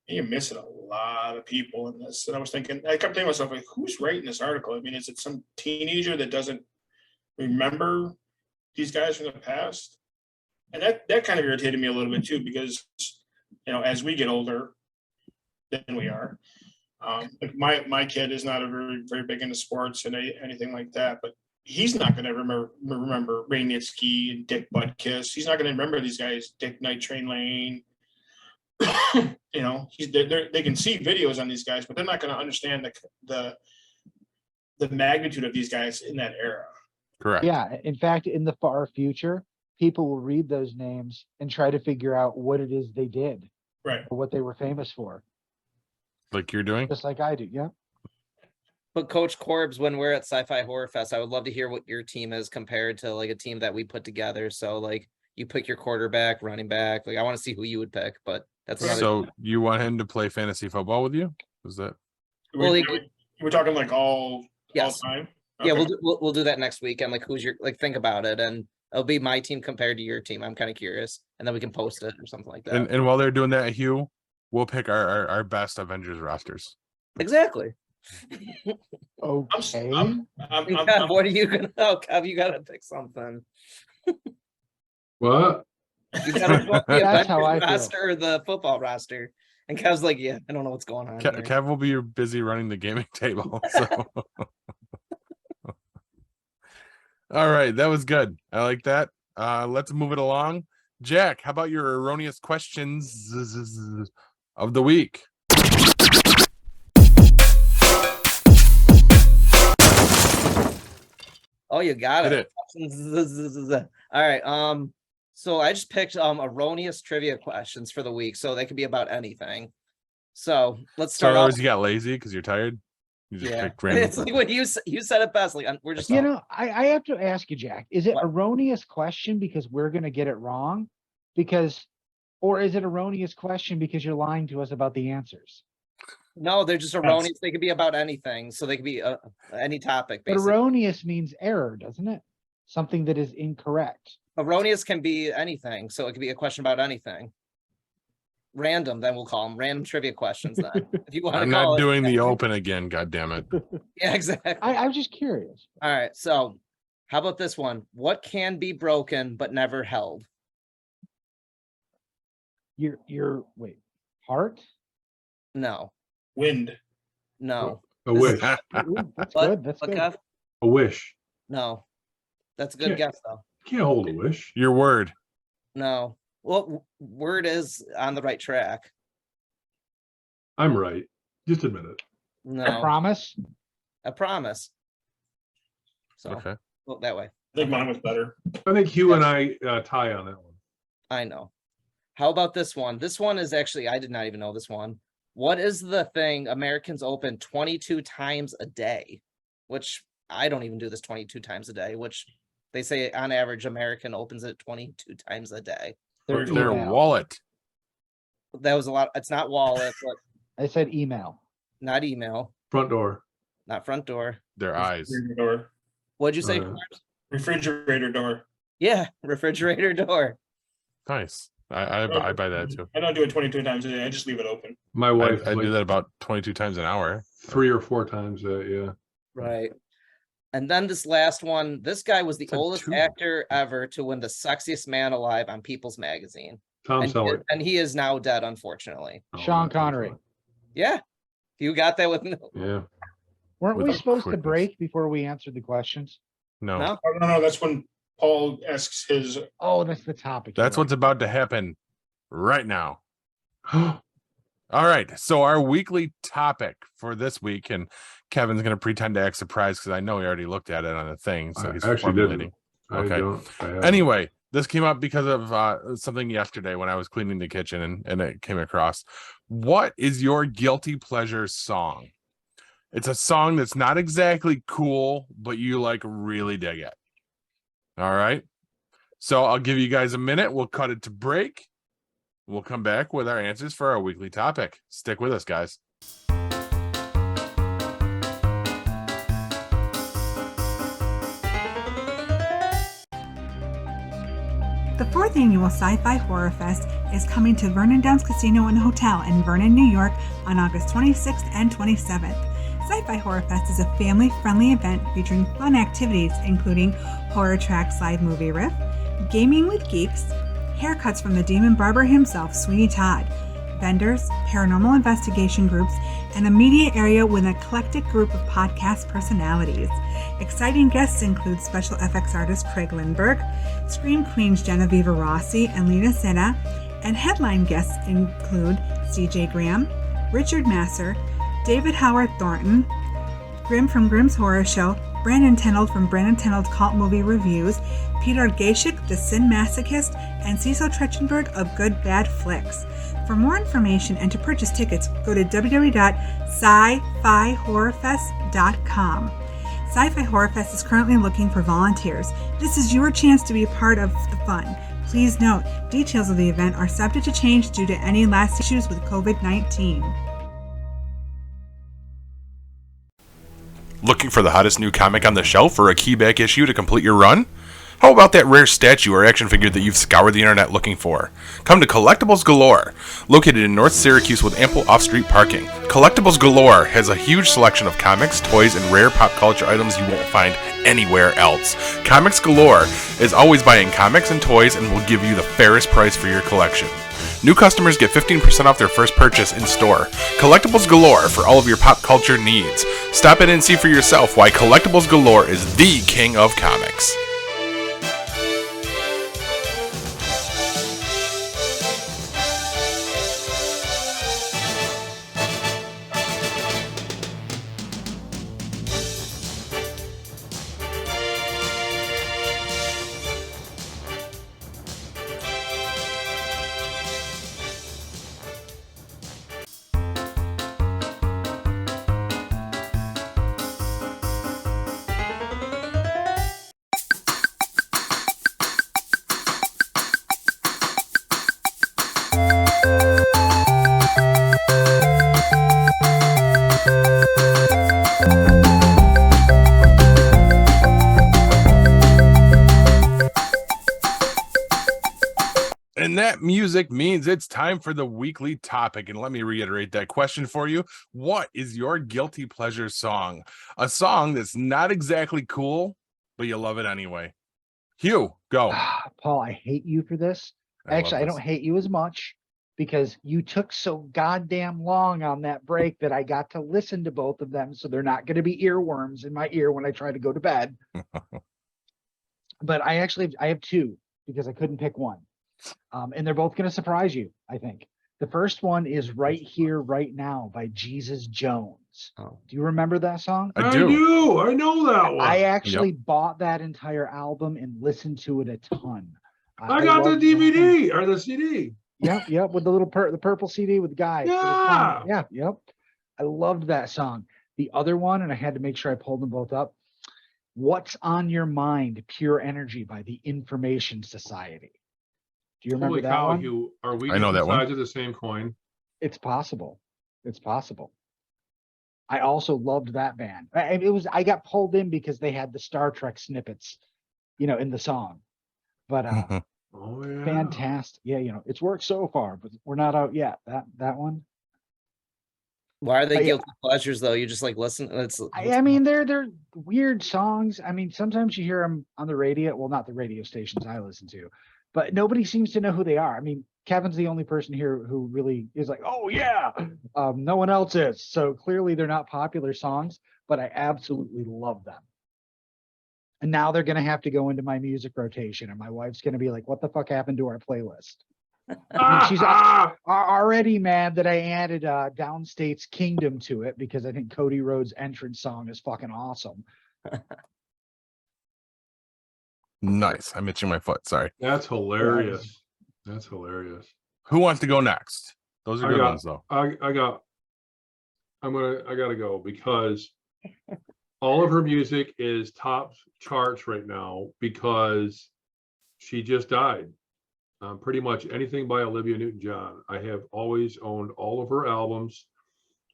you're missing a lot of people in this. And I kept thinking to myself, who's writing this article? I mean, is it some teenager that doesn't remember these guys from the past? And that kind of irritated me a little bit too, because as we get older than we are, Like my kid is not a very big into sports and anything like that, but he's not going to remember Ray Nitsky and Dick Butkus. He's not going to remember these guys, Dick Night Train Lane. You know, they can see videos on these guys, but they're not going to understand the magnitude of these guys in that era. Correct. Yeah. In fact, in the far future, people will read those names and try to figure out what it is they did, Right. or what they were famous for. Like you're doing? Just like I do. Yeah. But Coach Corbs, when we're at Sci-Fi Horror Fest, I would love to hear what your team is compared to like a team that we put together. So like you pick your quarterback, running back. Like I want to see who you would pick, but that's another. So you want him to play fantasy football with you? Is that? Well, We're talking like all time. Yeah, Okay. we'll do that next week. And like, who's your, like, think about it, and it'll be my team compared to your team. I'm kind of curious, and then we can post it or something like that. And while they're doing that, Hugh, we'll pick our best Avengers rosters. Exactly. Okay. Kev, what are you gonna? Oh, Kev, you gotta pick something. What? You gotta go with the That's how I Avengers feel. roster or the football roster. And Kev's like, yeah, I don't know what's going on. here. Kev will be busy running the gaming table. So. All right, that was good. I like that. Let's move it along. Jack, how about your erroneous questions of the week? Oh, you got Hit it. All right. So I just picked erroneous trivia questions for the week, so they could be about anything. So let's So start off. you got lazy because you're tired. You just Yeah, picked random. it's like when you said it best. Like we're just You know, I have to ask you, Jack, is it What? erroneous question because we're going to get it wrong? Or is it erroneous question because you're lying to us about the answers? No, they're just erroneous. They could be about anything, so they could be any topic. But Basically, erroneous means error, doesn't it? Something that is incorrect. erroneous can be anything, so it could be a question about anything. Random, then we'll call them random trivia questions. Then, if you want to I'm call not it. doing the open again. God damn it. Yeah, exactly. I'm just curious. All right, so how about this one? What can be broken but never held? Wait, heart? No, Wind. no. A wish. Ooh, that's What? good. That's What, good. Kev? A wish. No, that's a good Yeah. guess though. Can't hold a wish. Your word. No, well, word is on the right track. I'm right. Just admit it. No, Promise? a promise. So Okay. look that way. I think mine was better. I think Hugh and I tie on that one. I know. How about this one? This one is actually, I did not even know this one. What is the thing Americans open 22 times a day? Which I don't even do this 22 times a day, which they say on average American opens it 22 times a day. Their Their email. wallet. That was a lot. It's not wallet, but I said email. not email, Front door. not front door. Their eyes. Refrigerator door. What'd you say? Uh, Corbs? Refrigerator door. Yeah, refrigerator door. Nice. I buy that too. I don't do it 22 times a day. I just leave it open. My wife I like do that about 22 times an hour. 3 or 4 times. Yeah. Right. And then this last one, this guy was the Said oldest 2. actor ever to win the Sexiest Man Alive on People's Magazine. Tom And, Selleck. and he is now dead, unfortunately. Oh, Sean not Tom Connery. Selleck. Yeah. You got that with Yeah. Weren't we Without supposed to quickness. break before we answered the questions? No. No? Oh, no, that's when Paul asks his. Oh, that's the topic. That's you're what's about to happen right now. All right. So our weekly topic for this week, and Kevin's going to pretend to act surprised because I know he already looked at it on the thing. So I he's actually formulating. didn't. Okay. I haven't. Anyway, this came up because of something yesterday when I was cleaning the kitchen and it came across. What is your guilty pleasure song? It's a song that's not exactly cool, but you like really dig it. All right. So I'll give you guys a minute. We'll cut it to break. We'll come back with our answers for our weekly topic. Stick with us, guys. The 4th annual Sci-Fi Horror Fest is coming to Vernon Downs Casino and Hotel in Vernon, New York on August 26th and 27th. Sci-Fi Horror Fest is a family-friendly event featuring fun activities including Horror Tracks live movie riff, gaming with geeks, haircuts from the demon barber himself, Sweeney Todd, vendors, paranormal investigation groups, and a media area with an eclectic group of podcast personalities. Exciting guests include special FX artist Craig Lindbergh, Scream Queens Genevieve Rossi and Lena Senna, and headline guests include CJ Graham, Richard Masser, David Howard Thornton, Grim from Grimm's Horror Show, Brandon Tenold from Brandon Tenold Cult Movie Reviews, Peter Gashik, the Sin Masochist, and Cecil Trechenberg of Good Bad Flicks. For more information and to purchase tickets, go to www.sci-fi-horrorfest.com. Sci-Fi Horror Fest is currently looking for volunteers. This is your chance to be a part of the fun. Please note, details of the event are subject to change due to any last issues with COVID-19. Looking for the hottest new comic on the shelf or a key back issue to complete your run? How about that rare statue or action figure that you've scoured the internet looking for? Come to Collectibles Galore, located in North Syracuse with ample off-street parking. Collectibles Galore has a huge selection of comics, toys, and rare pop culture items you won't find anywhere else. Comics Galore is always buying comics and toys and will give you the fairest price for your collection. New customers get 15% off their first purchase in store. Collectibles Galore for all of your pop culture needs. Stop in and see for yourself why Collectibles Galore is the king of comics. And that music means it's time for the weekly topic. And let me reiterate that question for you. What is your guilty pleasure song? A song that's not exactly cool, but you love it anyway. Hugh, go. Paul, I hate you for this. Actually, I don't hate you as much because you took so goddamn long on that break that I got to listen to both of them. So they're not going to be earworms in my ear when I try to go to bed. But I have two because I couldn't pick one. And they're both going to surprise you, I think. The first one is Right Here, Right Now by Jesus Jones. Oh. Do you remember that song? I do. I know that one. I actually bought that entire album and listened to it a ton. I got the DVD or the CD. Yep, with the little the purple CD with the guy. Yeah. Yep. I loved that song. The other one, and I had to make sure I pulled them both up. What's on Your Mind? Pure Energy by the Information Society. Do you remember Holy that cow, one? Hugh, are we I know that one. sides of the same coin? It's possible. I also loved that band. I got pulled in because they had the Star Trek snippets, in the song. But Oh yeah. fantastic. Yeah, it's worked so far, but we're not out yet. That one. Why are they Yeah. guilty pleasures though? You just like listen. I mean, they're weird songs. I mean, sometimes you hear them on the radio. Well, not the radio stations I listen to, but nobody seems to know who they are. I mean, Kevin's the only person here who really is like, oh yeah. No one else is. So clearly they're not popular songs, but I absolutely love them. And now they're going to have to go into my music rotation, and my wife's going to be like, what the fuck happened to our playlist? And she's already mad that I added Downstate's Kingdom to it because I think Cody Rhodes' entrance song is fucking awesome. Nice. I'm itching my foot. Sorry. That's hilarious. That's hilarious. Who wants to go next? Those are good ones, though. I gotta go because all of her music is top charts right now because she just died. Pretty much anything by Olivia Newton-John. I have always owned all of her albums.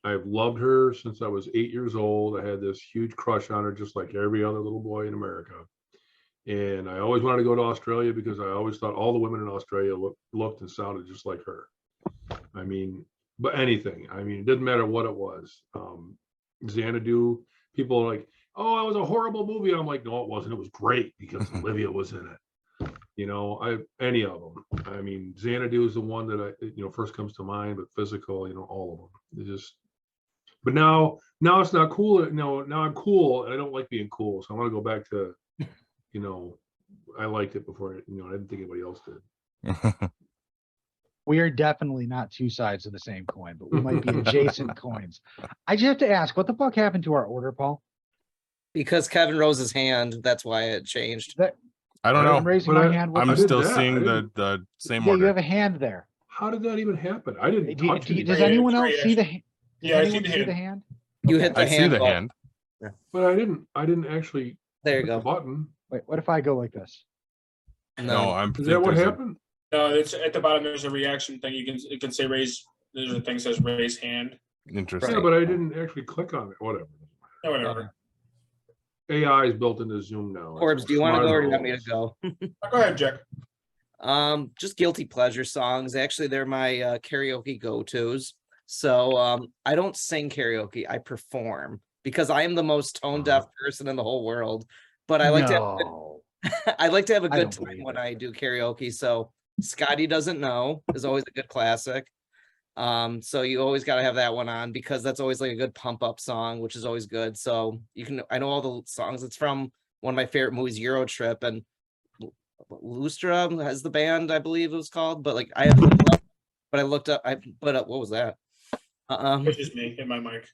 I've loved her since I was 8 years old. I had this huge crush on her, just like every other little boy in America. And I always wanted to go to Australia because I always thought all the women in Australia looked and sounded just like her. I mean, but anything. I mean, it didn't matter what it was. Xanadu, people are like, oh, it was a horrible movie. I'm like, no, it wasn't. It was great because Olivia was in it. Any of them. I mean, Xanadu is the one that first comes to mind, but physical, all of them. They just, but now it's not cool. No, now I'm cool and I don't like being cool. So I want to go back to, I liked it before, I didn't think anybody else did. We are definitely not two sides of the same coin, but we might be adjacent coins. I just have to ask, what the fuck happened to our order, Paul? Because Kevin rose his hand, that's why it changed. I don't I'm know. raising my hand. I'm did still that. seeing I the same Yeah, order. you have a hand there. How did that even happen? I didn't touch Does anything, anyone It's else right see the? actually. Does Yeah, I see anyone the see hand. the hand? You hit the I see hand the button. hand. but I didn't actually There you hit the go. button. Wait, what if I go like this? No, I'm. Is that what there's a- happened? No, it's at the bottom. There's a reaction thing. It can say raise. There's a thing that says raise hand. Interesting. Yeah, but I didn't actually click on it. Whatever. No, whatever. AI is built into Zoom now. Corbs, do you want to go or do you want me to Smarter go? Go ahead, Jack. Just guilty pleasure songs. Actually, they're my karaoke go-tos. So I don't sing karaoke, I perform because I am the most tone deaf person in the whole world. But I like No. I like to have a I good don't time believe when it. I do karaoke. So Scotty Doesn't Know is always a good classic. So you always got to have that one on because that's always like a good pump up song, which is always good. So I know all the songs. It's from one of my favorite movies, Euro Trip, and Lustra has the band, I believe it was called, but like I have looked up, but I looked up, what was that? It's just me in my mic.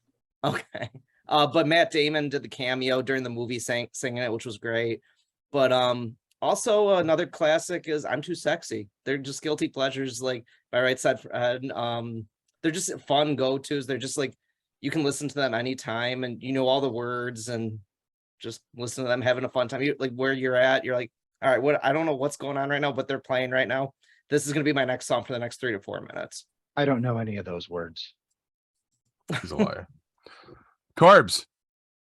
Okay. But Matt Damon did the cameo during the movie singing it, which was great. But also another classic is I'm Too Sexy. They're just guilty pleasures, like by Right Side Fred. They're just fun go-tos. They're just like you can listen to them anytime and you know all the words and just listen to them having a fun time. You like where you're at, you're like, all right, what I don't know what's going on right now, but they're playing right now. This is gonna be my next song for the next 3 to 4 minutes. I don't know any of those words. He's a liar. Corbs,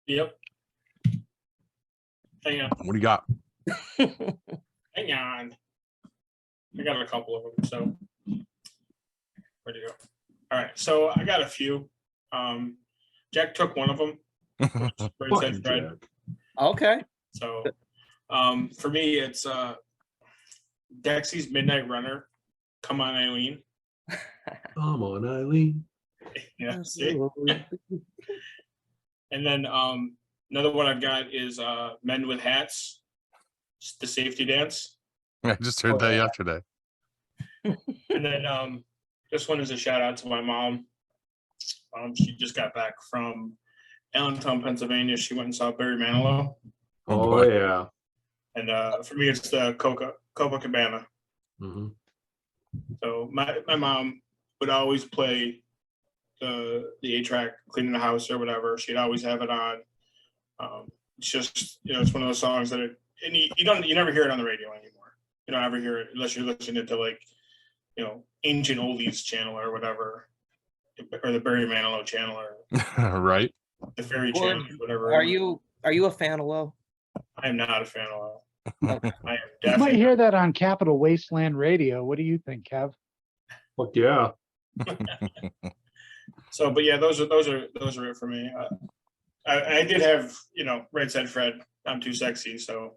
Yep. Hang on. what do you got? Hang on. I got a couple of them. So where'd you go? All right. So I got a few. Jack took one of them. Right Fucking Side Fred. Jack. Okay. So for me, it's Dexy's Midnight Runner. Come on, Eileen. Come on, Eileen. Yeah. See? And then another one I've got is Men with Hats, the safety dance. I just heard that yesterday. And then this one is a shout out to my mom. She just got back from Allentown, Pennsylvania. She went and saw Barry Manilow. Oh, boy. yeah. And for me, it's the Copacabana. Mm-hmm. So my mom would always play the 8-track cleaning the house or whatever. She'd always have it on. It's just it's one of those songs that you never hear it on the radio anymore. You don't ever hear it unless you're listening to like ancient oldies channel or whatever, or the Barry Manilow channel or Right. the Fairy channel or whatever. Are you a fan of Low? I am not a fan of Low. Okay. I am You might definitely hear that on Capital Wasteland Radio. What do you think, Kev? Fuck yeah. So, but yeah, those are it for me. I did have Right Side Fred. I'm Too Sexy. So,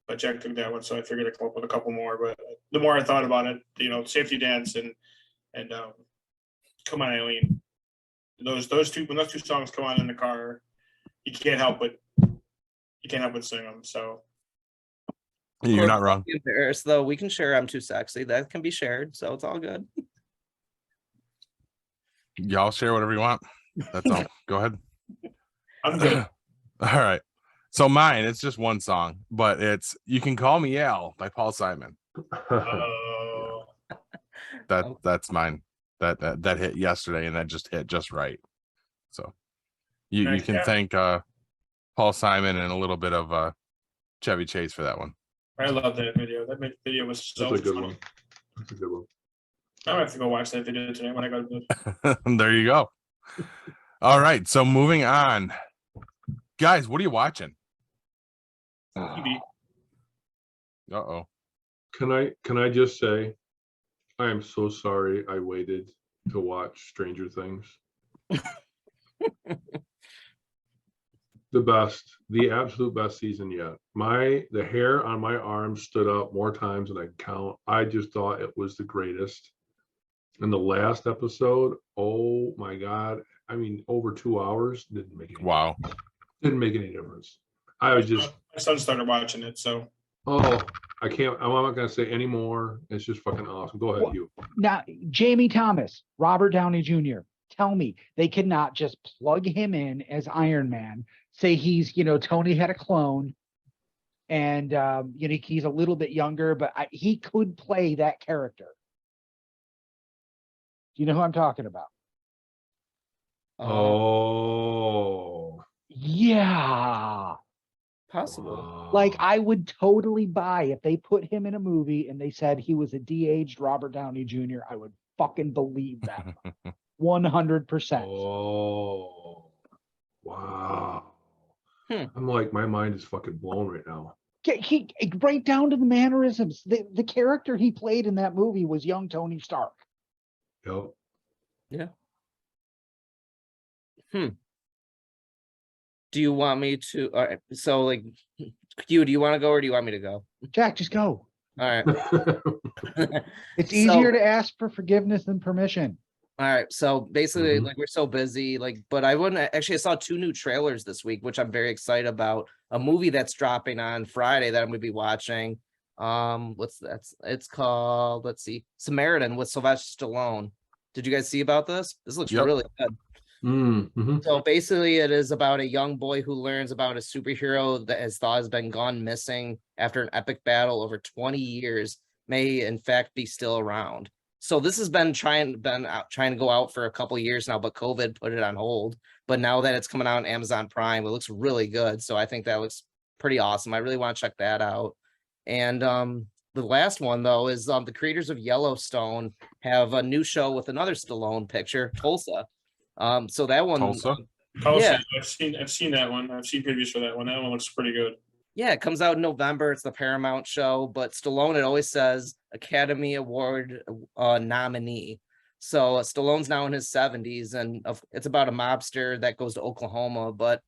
but Jack took that one, so I figured I'd come up with a couple more. But the more I thought about it, Safety Dance and Come On Eileen. Those two when those two songs come on in the car, you can't help but sing them. So You're not wrong. Embarrassed though. We can share I'm Too Sexy. That can be shared, so it's all good. Y'all share whatever you want. That's all. Go ahead. I'm good. All right. So mine, it's just one song, but it's You Can Call Me Al by Paul Simon. That's mine. That hit yesterday and that just hit just right. So you can thank Paul Simon and a little bit of Chevy Chase for that one. I love that video. That video was so That's a good funny. one. That's a good one. I'm gonna have to go watch that video tonight when I go to bed. There you go. All right. So moving on. Guys, what are you watching? TV. Uh-oh. Can I just say, I am so sorry I waited to watch Stranger Things. The best, the absolute best season yet. The hair on my arm stood up more times than I can count. I just thought it was the greatest. And the last episode, oh my God. I mean, over 2 hours didn't make any Wow. didn't make any difference. I was just, My son started watching it, so oh, I'm not gonna say any more. It's just fucking awesome. Go ahead, Well, Hugh. Now, Jamie Thomas, Robert Downey Jr., tell me they could not just plug him in as Iron Man, say he's, Tony had a clone and, he's a little bit younger, but he could play that character. Do you know who I'm talking about? Oh, Yeah. Possible. wow. Like I would totally buy if they put him in a movie and they said he was a de-aged Robert Downey Jr. I would fucking believe that. 100%. Oh, wow. Hmm. I'm like, my mind is fucking blown right now. He right down to the mannerisms. The character he played in that movie was young Tony Stark. Yep. Do you want me to? All right. So, like, Hugh, do you want to go or do you want me to go? Jack, just go. All right. It's So- easier to ask for forgiveness than permission. All right. So basically, Mhm. like, we're so busy, like, but I saw 2 new trailers this week, which I'm very excited about. A movie that's dropping on Friday that I'm going to be watching. It's called, let's see, Samaritan with Sylvester Stallone. Did you guys see about this? This looks Yep. really good. Mm-hmm. So basically, it is about a young boy who learns about a superhero that his thought has been gone missing after an epic battle over 20 years may in fact be still around. So this has been trying to go out for a couple years now, but COVID put it on hold. But now that it's coming out on Amazon Prime, it looks really good. So I think that looks pretty awesome. I really want to check that out. And the last one though is the creators of Yellowstone have a new show with another Stallone picture, Tulsa. So that one, Tulsa? Tulsa, I've seen that one. I've seen previews for that one. That one looks pretty good. yeah, it comes out in November. It's the Paramount show, but Stallone, it always says Academy Award nominee. So Stallone's now in his 70s, and it's about a mobster that goes to Oklahoma. But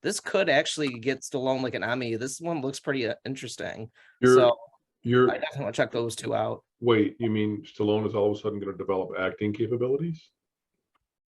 this could actually get Stallone like an Emmy. This one looks pretty interesting. I definitely want to check those 2 out. Wait, you mean Stallone is all of a sudden going to develop acting capabilities?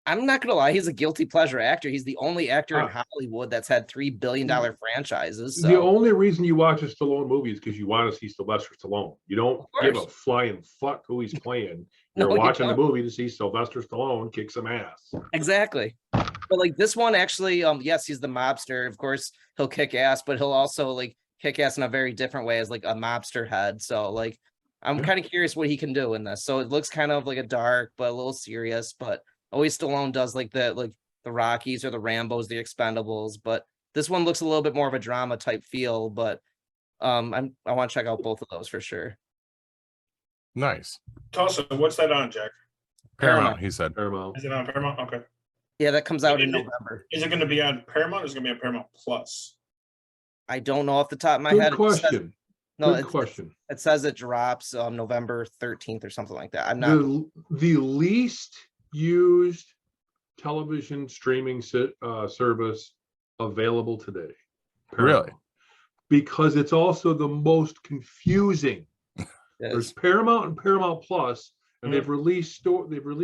I'm not gonna lie, he's a guilty pleasure actor. He's the only actor in Hollywood that's had $3 billion franchises. So. The only reason you watch a Stallone movie is because you want to see Sylvester Stallone. You don't give a flying fuck who he's playing. You're No, you watching the don't. movie to see Sylvester Stallone kick some ass. Exactly. But like this one actually, yes, he's the mobster. Of course, he'll kick ass, but he'll also like kick ass in a very different way as like a mobster head. So like I'm kind of curious what he can do in this. So it looks kind of like a dark but a little serious, but always Stallone does like the Rockies or the Rambos, the Expendables, but this one looks a little bit more of a drama type feel, but I want to check out both of those for sure. Nice. Tulsa, what's that on, Jack? Paramount, he said. Paramount. Is it on Paramount? Okay. Yeah, that comes out in Is it- November. Is it going to be on Paramount or is it going to be on Paramount Plus? I don't know off the top of my Good head. question. No, Good question. it says it drops November 13th or something like that. I'm not. The least used television streaming service available today. Paramount. Really? Because it's also the most confusing. There's Paramount and Paramount Plus, and they've released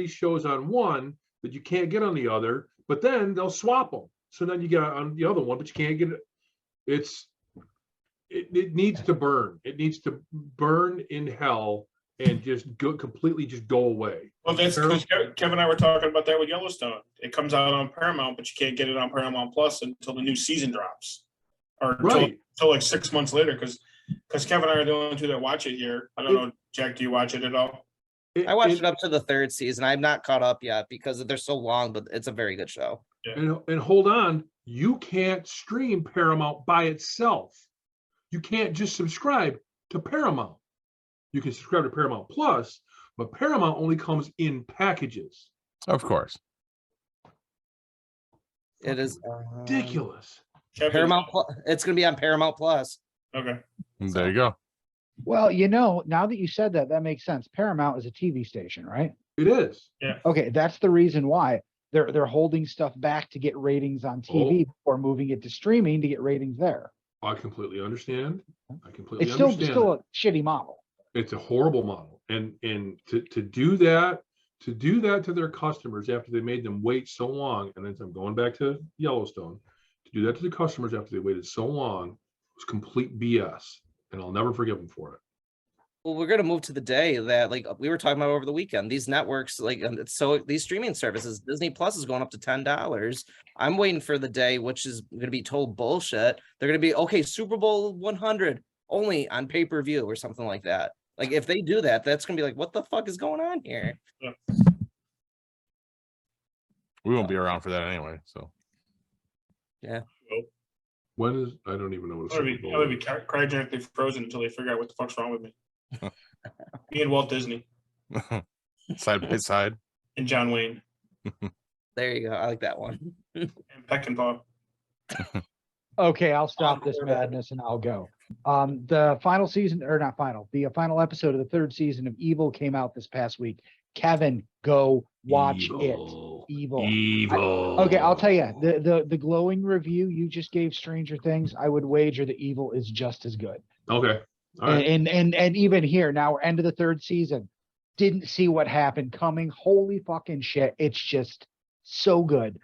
shows on one that you can't get on the other, but then they'll swap them. So then you get on the other one, but you can't get it. It needs to burn. It needs to burn in hell and just completely go away. Well, that's because Kevin and I were talking about that with Yellowstone. It comes out on Paramount, but you can't get it on Paramount Plus until the new season drops, or until like 6 months later. Because Kevin and I are the only two that watch it here. I don't know, Jack. Do you watch it at all? I watched it up to the 3rd season. I'm not caught up yet because they're so long, but it's a very good show. Yeah. And hold on, you can't stream Paramount by itself. You can't just subscribe to Paramount. You can subscribe to Paramount Plus, but Paramount only comes in packages. Of course. It is Ridiculous. Kevin, Paramount. It's going to be on Paramount Plus. Okay. There you go. Well, now that you said that, that makes sense. Paramount is a TV station, right? It is. Okay, that's the reason why. they're holding stuff back to get ratings on TV before moving it to streaming to get ratings there. I completely understand. I completely It's understand. still a shitty model. It's a horrible model, and to do that to their customers after they made them wait so long, and then I'm going back to Yellowstone, to do that to the customers after they waited so long was complete BS, and I'll never forgive them for it. Well, we're gonna move to the day that, like we were talking about over the weekend, these networks, like so these streaming services, Disney Plus is going up to $10. I'm waiting for the day, which is gonna be told bullshit. They're gonna be okay, Super Bowl 100 only on pay-per-view or something like that. Like if they do that, that's gonna be like, what the fuck is going on here? We won't be around for that anyway. So Yeah. When is, I don't even know what I'm gonna be cryogenically frozen until they figure out what the fuck's wrong with me. Me and Walt Disney side by side. and John Wayne There you go. I like that one. and Peckinpah. Okay, I'll stop this madness and I'll go. The final season, or not final, the final episode of the 3rd season of Evil came out this past week. Kevin, go watch it. Evil. Okay, I'll tell you, the glowing review you just gave Stranger Things, I would wager that Evil is just as good. Okay. All right. And even here, now we're end of the 3rd season. Didn't see what happened coming. Holy fucking shit. It's just so good.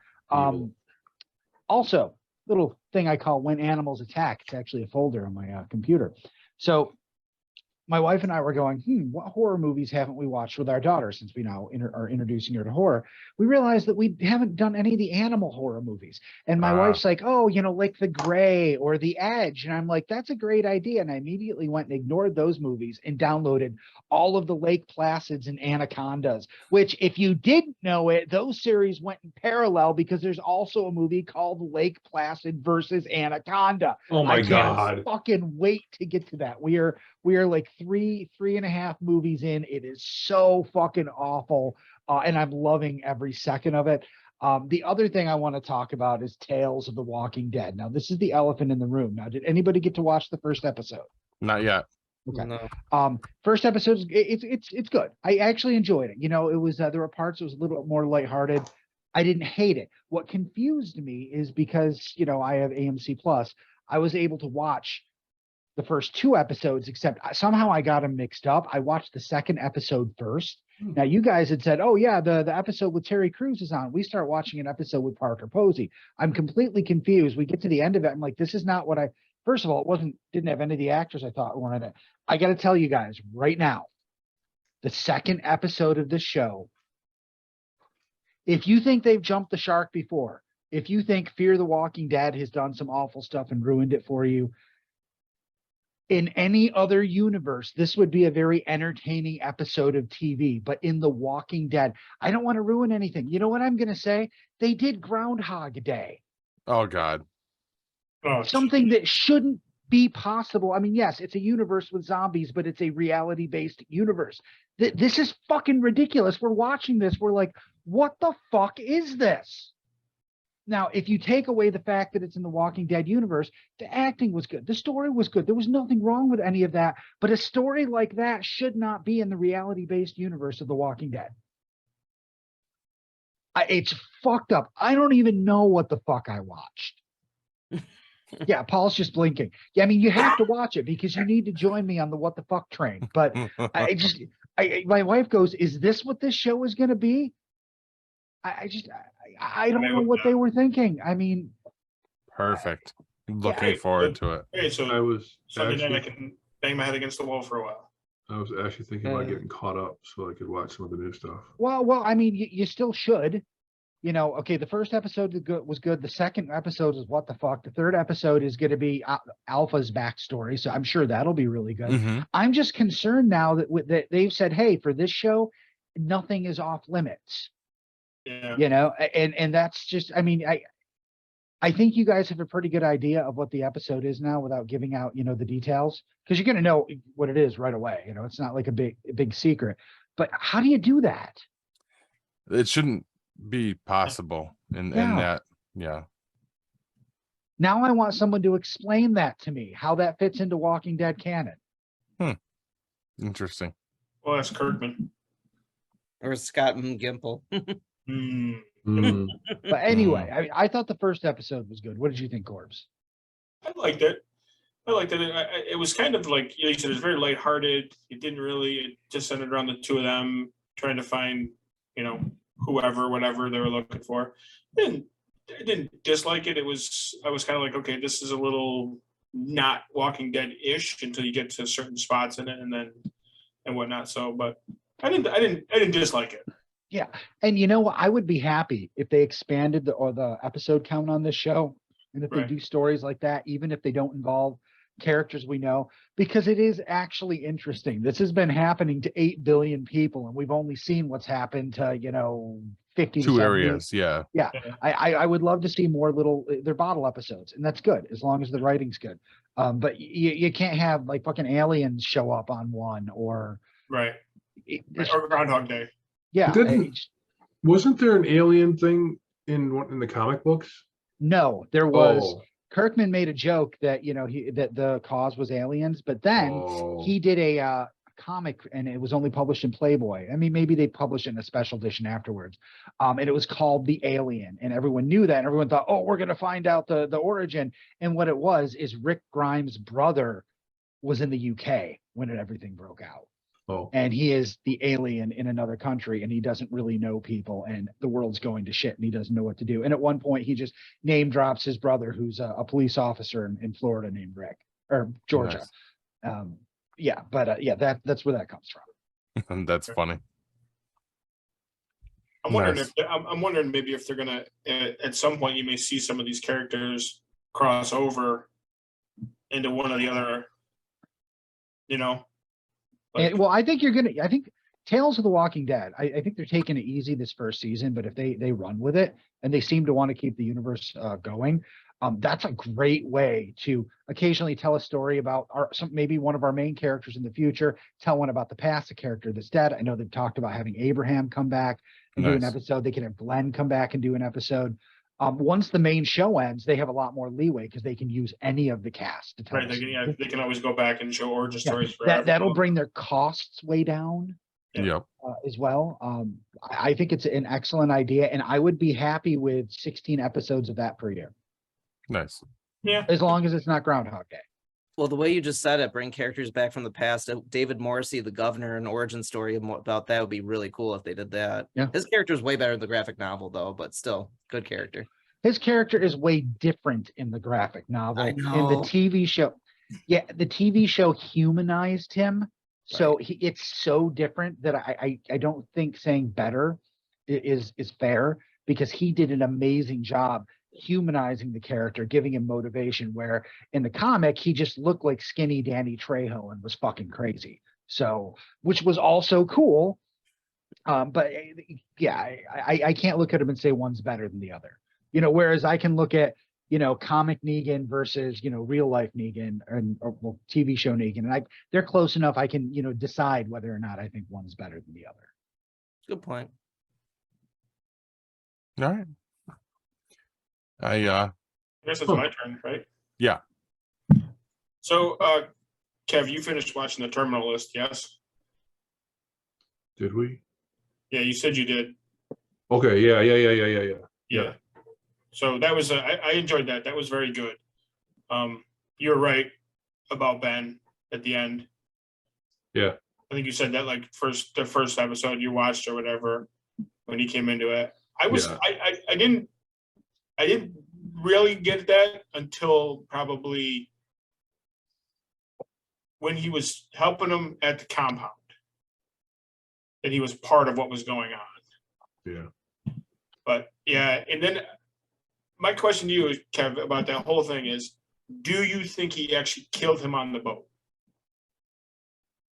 Also, little thing I call When Animals Attack. It's actually a folder on my computer. So my wife and I were going, what horror movies haven't we watched with our daughter since we now are introducing her to horror? We realized that we haven't done any of the animal horror movies. And my wife's like, oh, like The Gray or The Edge. And I'm like, that's a great idea. And I immediately went and ignored those movies and downloaded all of the Lake Placids and Anacondas, which if you didn't know it, those series went in parallel because there's also a movie called Lake Placid versus Anaconda. Oh my God. I can't fucking wait to get to that. We are like three and a half movies in. It is so fucking awful. And I'm loving every second of it. The other thing I want to talk about is Tales of the Walking Dead. Now, this is the elephant in the room. Now, did anybody get to watch the first episode? Not yet. Okay. No. First episode, it's good. I actually enjoyed it. It was there were parts that was a little more lighthearted. I didn't hate it. What confused me is because I have AMC Plus. I was able to watch the first 2 episodes, except somehow I got them mixed up. I watched the second episode first. Now you guys had said, oh yeah, the episode with Terry Crews is on. We start watching an episode with Parker Posey. I'm completely confused. We get to the end of it. I'm like, this is not what first of all, didn't have any of the actors I thought were in it. I got to tell you guys right now, the second episode of this show, if you think they've jumped the shark before, if you think Fear the Walking Dead has done some awful stuff and ruined it for you, in any other universe, this would be a very entertaining episode of TV. But in The Walking Dead, I don't want to ruin anything. You know what I'm going to say? They did Groundhog Day. Oh God. Something that shouldn't be possible. I mean, yes, it's a universe with zombies, but it's a reality-based universe. This is fucking ridiculous. We're watching this. We're like, what the fuck is this? Now, if you take away the fact that it's in the Walking Dead universe, the acting was good. The story was good. There was nothing wrong with any of that. But a story like that should not be in the reality-based universe of The Walking Dead. It's fucked up. I don't even know what the fuck I watched. Yeah, Paul's just blinking. Yeah, I mean, you have to watch it because you need to join me on the what the fuck train. But my wife goes, is this what this show is going to be? I don't know what they were thinking. I mean, perfect. Looking forward to it. Hey, so I was Sunday night I actually, can bang my head against the wall for a while. I was actually thinking about getting caught up so I could watch some of the new stuff. well, I mean, you still should. Okay, the first episode was good. The second episode is what the fuck. The third episode is going to be Alpha's backstory, so I'm sure that'll be really good. Mm-hmm. I'm just concerned now that they've said, hey, for this show, nothing is off limits. Yeah. And that's just, I mean, I think you guys have a pretty good idea of what the episode is now without giving out, the details, because you're going to know what it is right away. It's not like a big secret. But how do you do that? It shouldn't be possible in that. Yeah. Now I want someone to explain that to me, how that fits into Walking Dead canon. Interesting. Well, that's Kirkman. Or Scott Gimple. Mm. But anyway, I thought the first episode was good. What did you think, Corbs? I liked it. I liked it. It was kind of like you said, it was very lighthearted. It didn't really. It just centered around the two of them trying to find, whoever, whatever they were looking for. I didn't dislike it. I was kind of like, okay, this is a little not Walking Dead-ish until you get to certain spots in it, and whatnot. So, but I didn't dislike it. Yeah, and you know what? I would be happy if they expanded the episode count on this show, and if they Right. do stories like that, even if they don't involve characters we know, because it is actually interesting. This has been happening to 8 billion people, and we've only seen what's happened to 50 to 2 70. areas, yeah. Yeah, I would love to see more little. They're bottle episodes, and that's good as long as the writing's good. But you can't have like fucking aliens show up on one or Right. Or Groundhog Day. yeah. Wasn't there an alien thing in the comic books? No, there was. Oh. Kirkman made a joke that that the cause was aliens, but then Oh. he did a comic and it was only published in Playboy. I mean, maybe they published it in a special edition afterwards. And it was called The Alien, and everyone knew that, and everyone thought, oh, we're gonna find out the origin. And what it was is Rick Grimes' brother was in the UK when everything broke out. Oh. And he is the alien in another country, and he doesn't really know people, and the world's going to shit, and he doesn't know what to do. And at one point, he just name drops his brother, who's a police officer in Florida named Rick or Georgia. Nice. That's where that comes from. That's funny. I'm wondering Nice. I'm wondering maybe if they're gonna at some point you may see some of these characters cross over into one or the other. Well, I think I think Tales of the Walking Dead, I think they're taking it easy this first season, but if they run with it and they seem to want to keep the universe going, that's a great way to occasionally tell a story about maybe one of our main characters in the future, tell one about the past, a character that's dead. I know they've talked about having Abraham come back and do an Nice. episode. They can have Glenn come back and do an episode. Once the main show ends, they have a lot more leeway because they can use any of the cast to tell Right. us. They can always go back and show origin Yeah, stories for that'll bring their costs way down Yep. as well. I think it's an excellent idea, and I would be happy with 16 episodes of that per year, Nice. Yeah. as long as it's not Groundhog Day. Well, the way you just said it, bring characters back from the past. David Morrissey, the governor, an origin story about that would be really cool if they did that. Yeah. His character is way better in the graphic novel, though, but still, good character. His character is way different in the graphic novel. I In the know. TV show, the TV show humanized him, so it's so different that I don't think saying better is fair, because he did an amazing job humanizing the character, giving him motivation, where in the comic he just looked like skinny Danny Trejo and was fucking crazy. So, which was also cool. But yeah, I can't look at him and say one's better than the other. Whereas I can look at, comic Negan versus, real life Negan or TV show Negan, and they're close enough. I can, decide whether or not I think one's better than the other. Good point. All right. I I guess it's my turn, right? Yeah. So, Kev, you finished watching the Terminal List, yes? Did we? Yeah, you said you did. Okay. Yeah. Yeah. So that was I enjoyed that. That was very good. You're right about Ben at the end. Yeah. I think you said that like the first episode you watched or whatever when he came into it. I didn't really get that until probably when he was helping him at the compound. That he was part of what was going on. Yeah. But yeah, and then my question to you, Kev, about that whole thing is, do you think he actually killed him on the boat?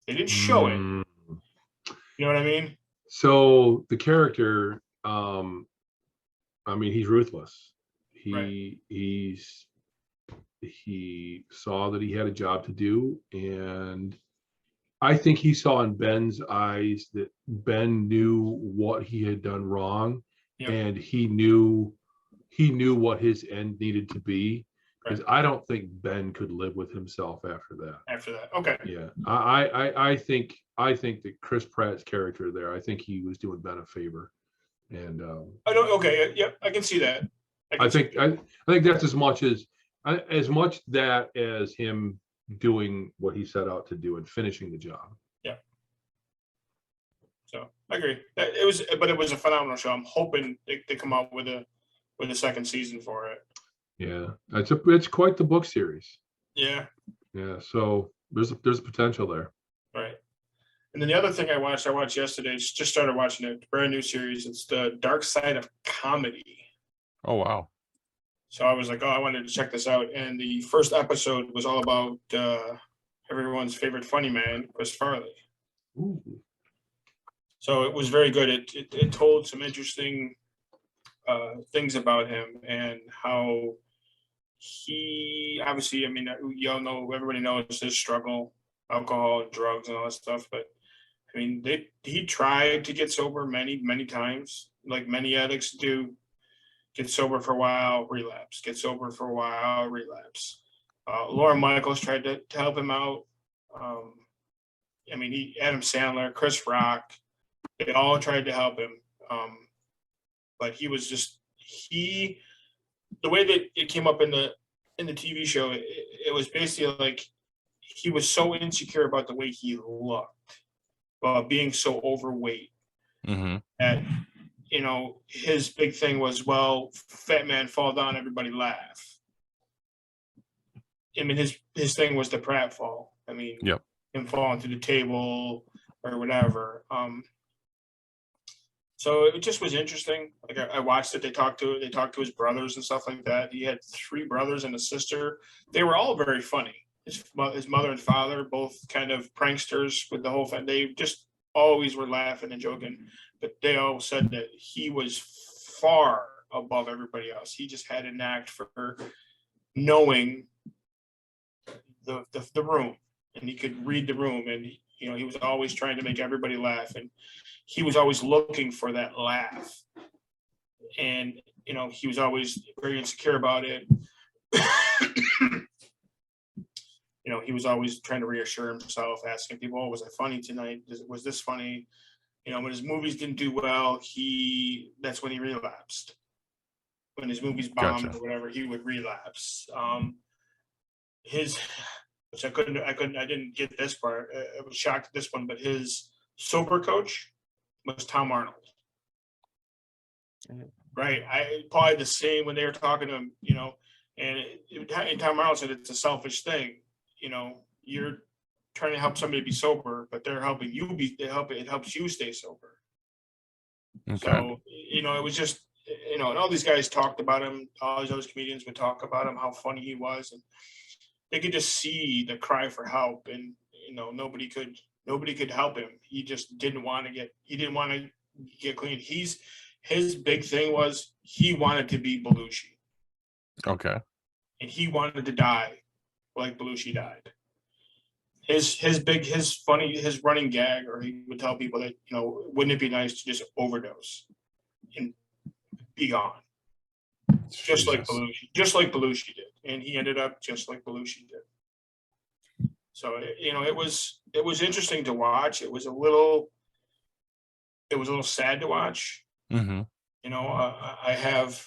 They didn't show it. You know what I mean? So the character, he's ruthless. He saw that he had a job to do, and I think he saw in Ben's eyes that Ben knew what he had done wrong, and he knew what his end needed to be. Because I don't think Ben could live with himself after that. Okay. Yeah, I think that Chris Pratt's character there, I think he was doing Ben a favor. And I don't. Okay, yep, I can see that. I think that's as much that as him doing what he set out to do and finishing the job. Yeah. So I agree. It was a phenomenal show. I'm hoping they come out with a second season for it. Yeah, it's quite the book series. Yeah. Yeah, so there's a potential there. Right. And then the other thing I watched yesterday, just started watching it, brand new series. It's the Dark Side of Comedy. Oh wow. So I was like, oh, I wanted to check this out. And the first episode was all about everyone's favorite funny man, Chris Farley. Ooh. So it was very good. It told some interesting things about him and how he obviously, I mean, y'all know, everybody knows his struggle, alcohol, drugs, and all that stuff. But I mean, he tried to get sober many, many times, like many addicts do. Get sober for a while, relapse. Get sober for a while, relapse. Lauren Michaels tried to help him out. I mean, Adam Sandler, Chris Rock, they all tried to help him. But he was just, the way that it came up in the TV show, it was basically like he was so insecure about the way he looked, being so overweight. Mm-hmm. That, you know, his big thing was, well, fat man fall down, everybody laugh. I mean, his thing was the pratfall. I mean, yep. Him falling through the table or whatever. So it just was interesting. Like I watched it. They talked to his brothers and stuff like that. He had 3 brothers and a sister. They were all very funny. His mother and father, both kind of pranksters with the whole family. They just always were laughing and joking. But they all said that he was far above everybody else. He just had a knack for knowing the room, and he could read the room, and he was always trying to make everybody laugh, and he was always looking for that laugh, and he was always very insecure about it. He was always trying to reassure himself, asking people, "Oh, was I funny tonight? Was this funny?" When his movies didn't do well, that's when he relapsed. When his movies bombed Gotcha. or whatever, he would relapse. Which I didn't get this part. I was shocked at this one, but his sober coach was Tom Arnold. Right. I probably the same when they were talking to him, and Tom Arnold said it's a selfish thing. You're trying to help somebody be sober, but they're helping you it helps you stay sober. Okay. So, it was just, and all these guys talked about him, all these other comedians would talk about him, how funny he was, and they could just see the cry for help, and nobody could help him. He just didn't want to get clean. His big thing was he wanted to be Belushi. Okay. And he wanted to die like Belushi died. His running gag, or he would tell people that, wouldn't it be nice to just overdose and be gone? Just like Belushi did. And he ended up just like Belushi did. So, it was interesting to watch. It was a little sad to watch. Mm-hmm. I have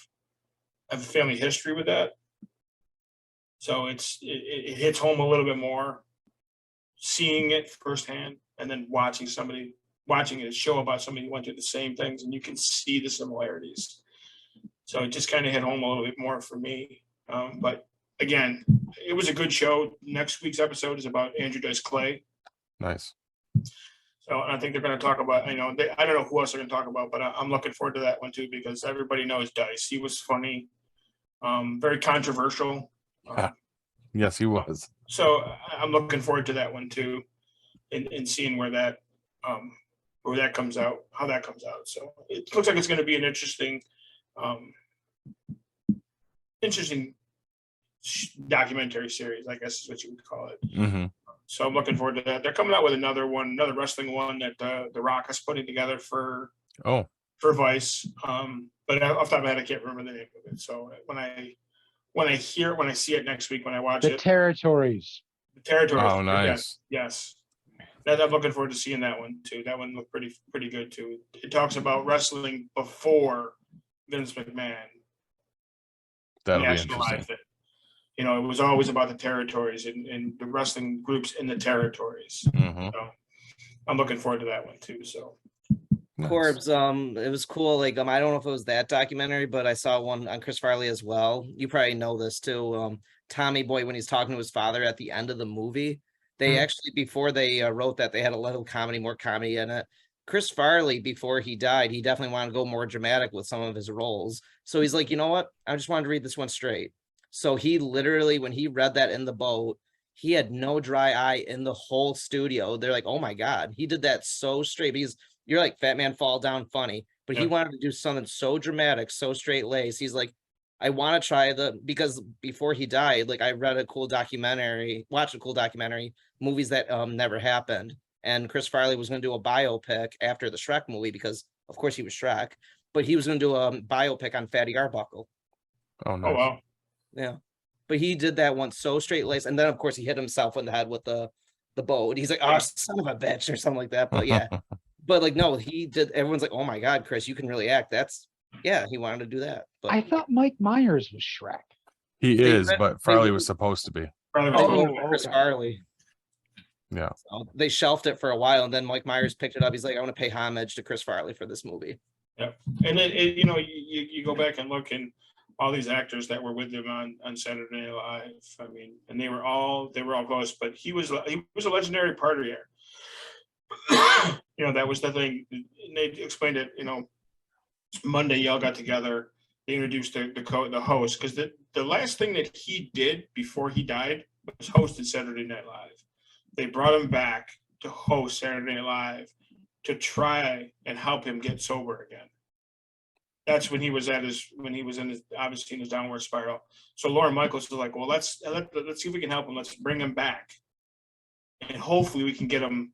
a family history with that. So it hits home a little bit more, seeing it firsthand, and then watching a show about somebody who went through the same things, and you can see the similarities. So it just kind of hit home a little bit more for me. But again, it was a good show. Next week's episode is about Andrew Dice Clay. Nice. So I think they're going to talk about, I don't know who else they're going to talk about, but I'm looking forward to that one too, because everybody knows Dice. He was funny, very controversial. Yes, he was. So I'm looking forward to that one too, and seeing where that comes out, how that comes out. So it looks like it's going to be an interesting documentary series, I guess is what you would call it. Mm-hmm. So I'm looking forward to that. They're coming out with another wrestling one that The Rock is putting together for Vice. But off the top of my head, I can't remember the name of it. So when I see it next week, when I watch The it. Territories. The Territories. Oh, nice. Yes. I'm looking forward to seeing that one too. That one looked pretty good too. It talks about wrestling before Vince McMahon That'll be nationalized interesting. it. You know, it was always about the territories and the wrestling groups in the territories. Mhm. So I'm looking forward to that one too. So Nice. Corbs, it was cool. Like, I don't know if it was that documentary, but I saw one on Chris Farley as well. You probably know this too. Tommy Boy, when he's talking to his father at the end of the movie, they actually, before they wrote that, they had a little comedy, more comedy in it. Chris Farley, before he died, he definitely wanted to go more dramatic with some of his roles. So he's like, you know what? I just wanted to read this one straight. So he literally, when he read that in the boat, he had no dry eye in the whole studio. They're like, oh my God, he did that so straight. Because you're like Fat Man Fall Down funny, but he wanted to do something so dramatic, so straight laced. He's like, I want to try because before he died, like I read a cool documentary, watched a cool documentary, movies that never happened. And Chris Farley was going to do a biopic after the Shrek movie because of course he was Shrek, but he was going to do a biopic on Fatty Arbuckle. Oh, nice. oh wow. Yeah. But he did that one so straight laced. And then of course he hit himself in the head with the boat. He's like, oh, son of a bitch or something like that. But yeah. But like, no, he did. Everyone's like, oh my God, Chris, you can really act. He wanted to do that. But I thought Mike Myers was Shrek. He They is, read- but Farley was supposed to be. Probably was Chris okay. Farley. Yeah. So they shelved it for a while, and then Mike Myers picked it up. He's like, I want to pay homage to Chris Farley for this movie. Yeah, and you know, you go back and look, and all these actors that were with him on Saturday Night Live. I mean, and they were all close, but he was a legendary partier. You know, that was the thing. And they explained it. You know, Monday y'all got together. They introduced the host, because the last thing that he did before he died was hosted Saturday Night Live. They brought him back to host Saturday Night Live to try and help him get sober again. That's when he was obviously in his downward spiral. So Lauren Michaels was like, well, let's see if we can help him. Let's bring him back, and hopefully we can get him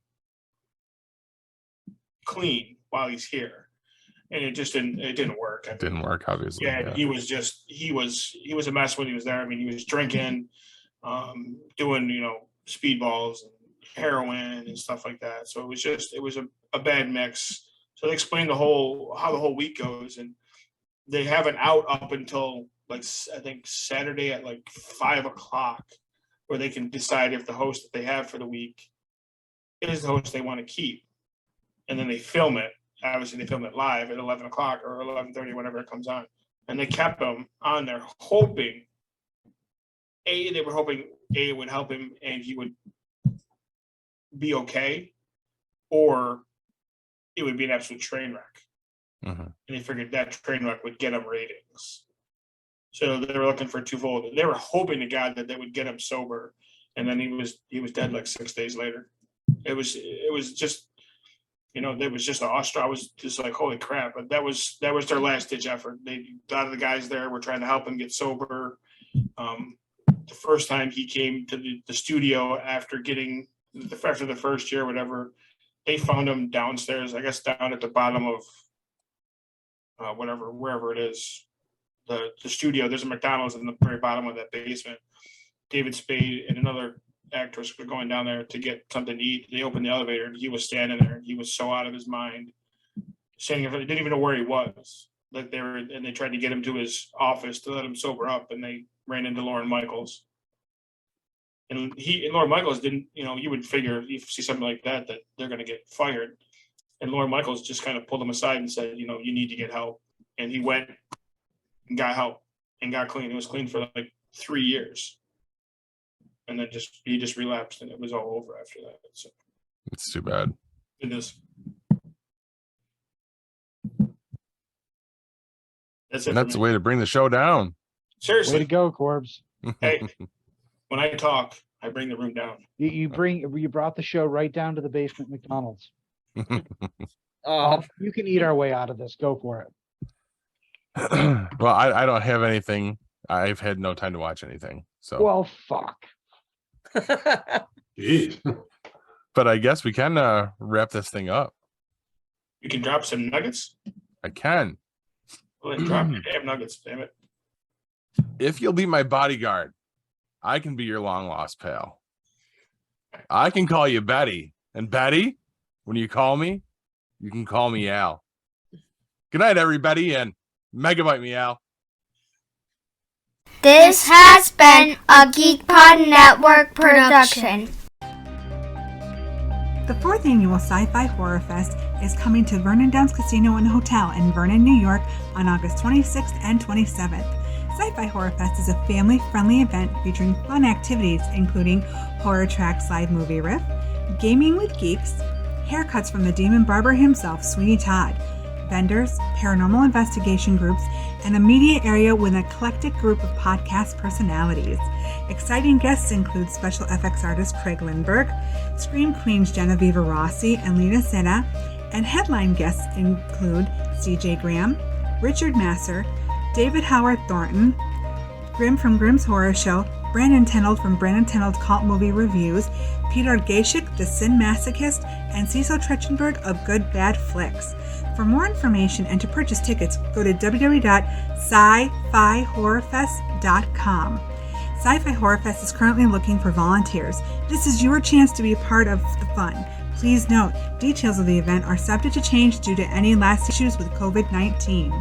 clean while he's here. And it didn't work. It didn't work, obviously. Yeah, he was a mess when he was there. I mean, he was drinking, doing, you know, speedballs and heroin and stuff like that. So it was a bad mix. So they explained how the whole week goes, and they have an out up until like I think Saturday at like 5 o'clock, where they can decide if the host that they have for the week is the host they want to keep, and then they film it. Obviously, they film it live at 11 o'clock or 11:30, whenever it comes on, and they kept him on there, hoping it would help him and he would be okay, or it would be an absolute train wreck. Mm-hmm. And they figured that train wreck would get him ratings. So they were looking for twofold. They were hoping to God that they would get him sober, and then he was dead like 6 days later. It was just, you know, there was just I was just like, holy crap! But that was their last ditch effort. A lot of the guys there were trying to help him get sober. The first time he came to the studio after the first year or whatever, they found him downstairs, I guess down at the bottom of wherever it is, the studio. There's a McDonald's in the very bottom of that basement. David Spade and another actress were going down there to get something to eat. They opened the elevator and he was standing there, and he was so out of his mind, standing in front. They didn't even know where he was. Like they tried to get him to his office to let him sober up, and they ran into Lauren Michaels. And Lauren Michaels didn't, you know, you would figure if you see something like that they're going to get fired. And Lauren Michaels just kind of pulled him aside and said, you know, you need to get help. And he went and got help and got clean. He was clean for like 3 years. And then he just relapsed, and it was all over after that. So It's too bad. it is. That's it. And that's the way to bring the show down. Way to Seriously. go, Corbs. Hey, when I talk, I bring the room down. You brought the show right down to the basement McDonald's. Oh, You can eat our way out of this. Go for it. Well, I don't have anything. I've had no time to watch anything. So, Well, fuck. Jeez. but I guess we can wrap this thing up. You can drop some nuggets. I can. Well, then drop your damn nuggets, damn it. If you'll be my bodyguard, I can be your long lost pal. I can call you Betty, And Betty, when you call me, you can call me Al. Good night, everybody, and megabyte me, Al. This has been a GeekPod Network production. The fourth annual Sci-Fi Horror Fest is coming to Vernon Downs Casino and Hotel in Vernon, New York on August 26th and 27th. Sci-Fi Horror Fest is a family-friendly event featuring fun activities including Horror Tracks Live Movie Riff, Gaming with Geeks, haircuts from the Demon Barber himself, Sweeney Todd, vendors, paranormal investigation groups, and a media area with an eclectic group of podcast personalities. Exciting guests include special FX artist Craig Lindbergh, Scream Queens Genevieve Rossi and Lena Senna, and headline guests include CJ Graham, Richard Masser, David Howard Thornton, Grim from Grimm's Horror Show, Brandon Tenold from Brandon Tenold's Cult Movie Reviews, Peter Gashik, the Sin Masochist, and Cecil Tretchenberg of Good Bad Flicks. For more information and to purchase tickets, go to www.sci-fi-horrorfest.com. Sci-Fi Horror Fest is currently looking for volunteers. This is your chance to be a part of the fun. Please note, details of the event are subject to change due to any last issues with COVID-19.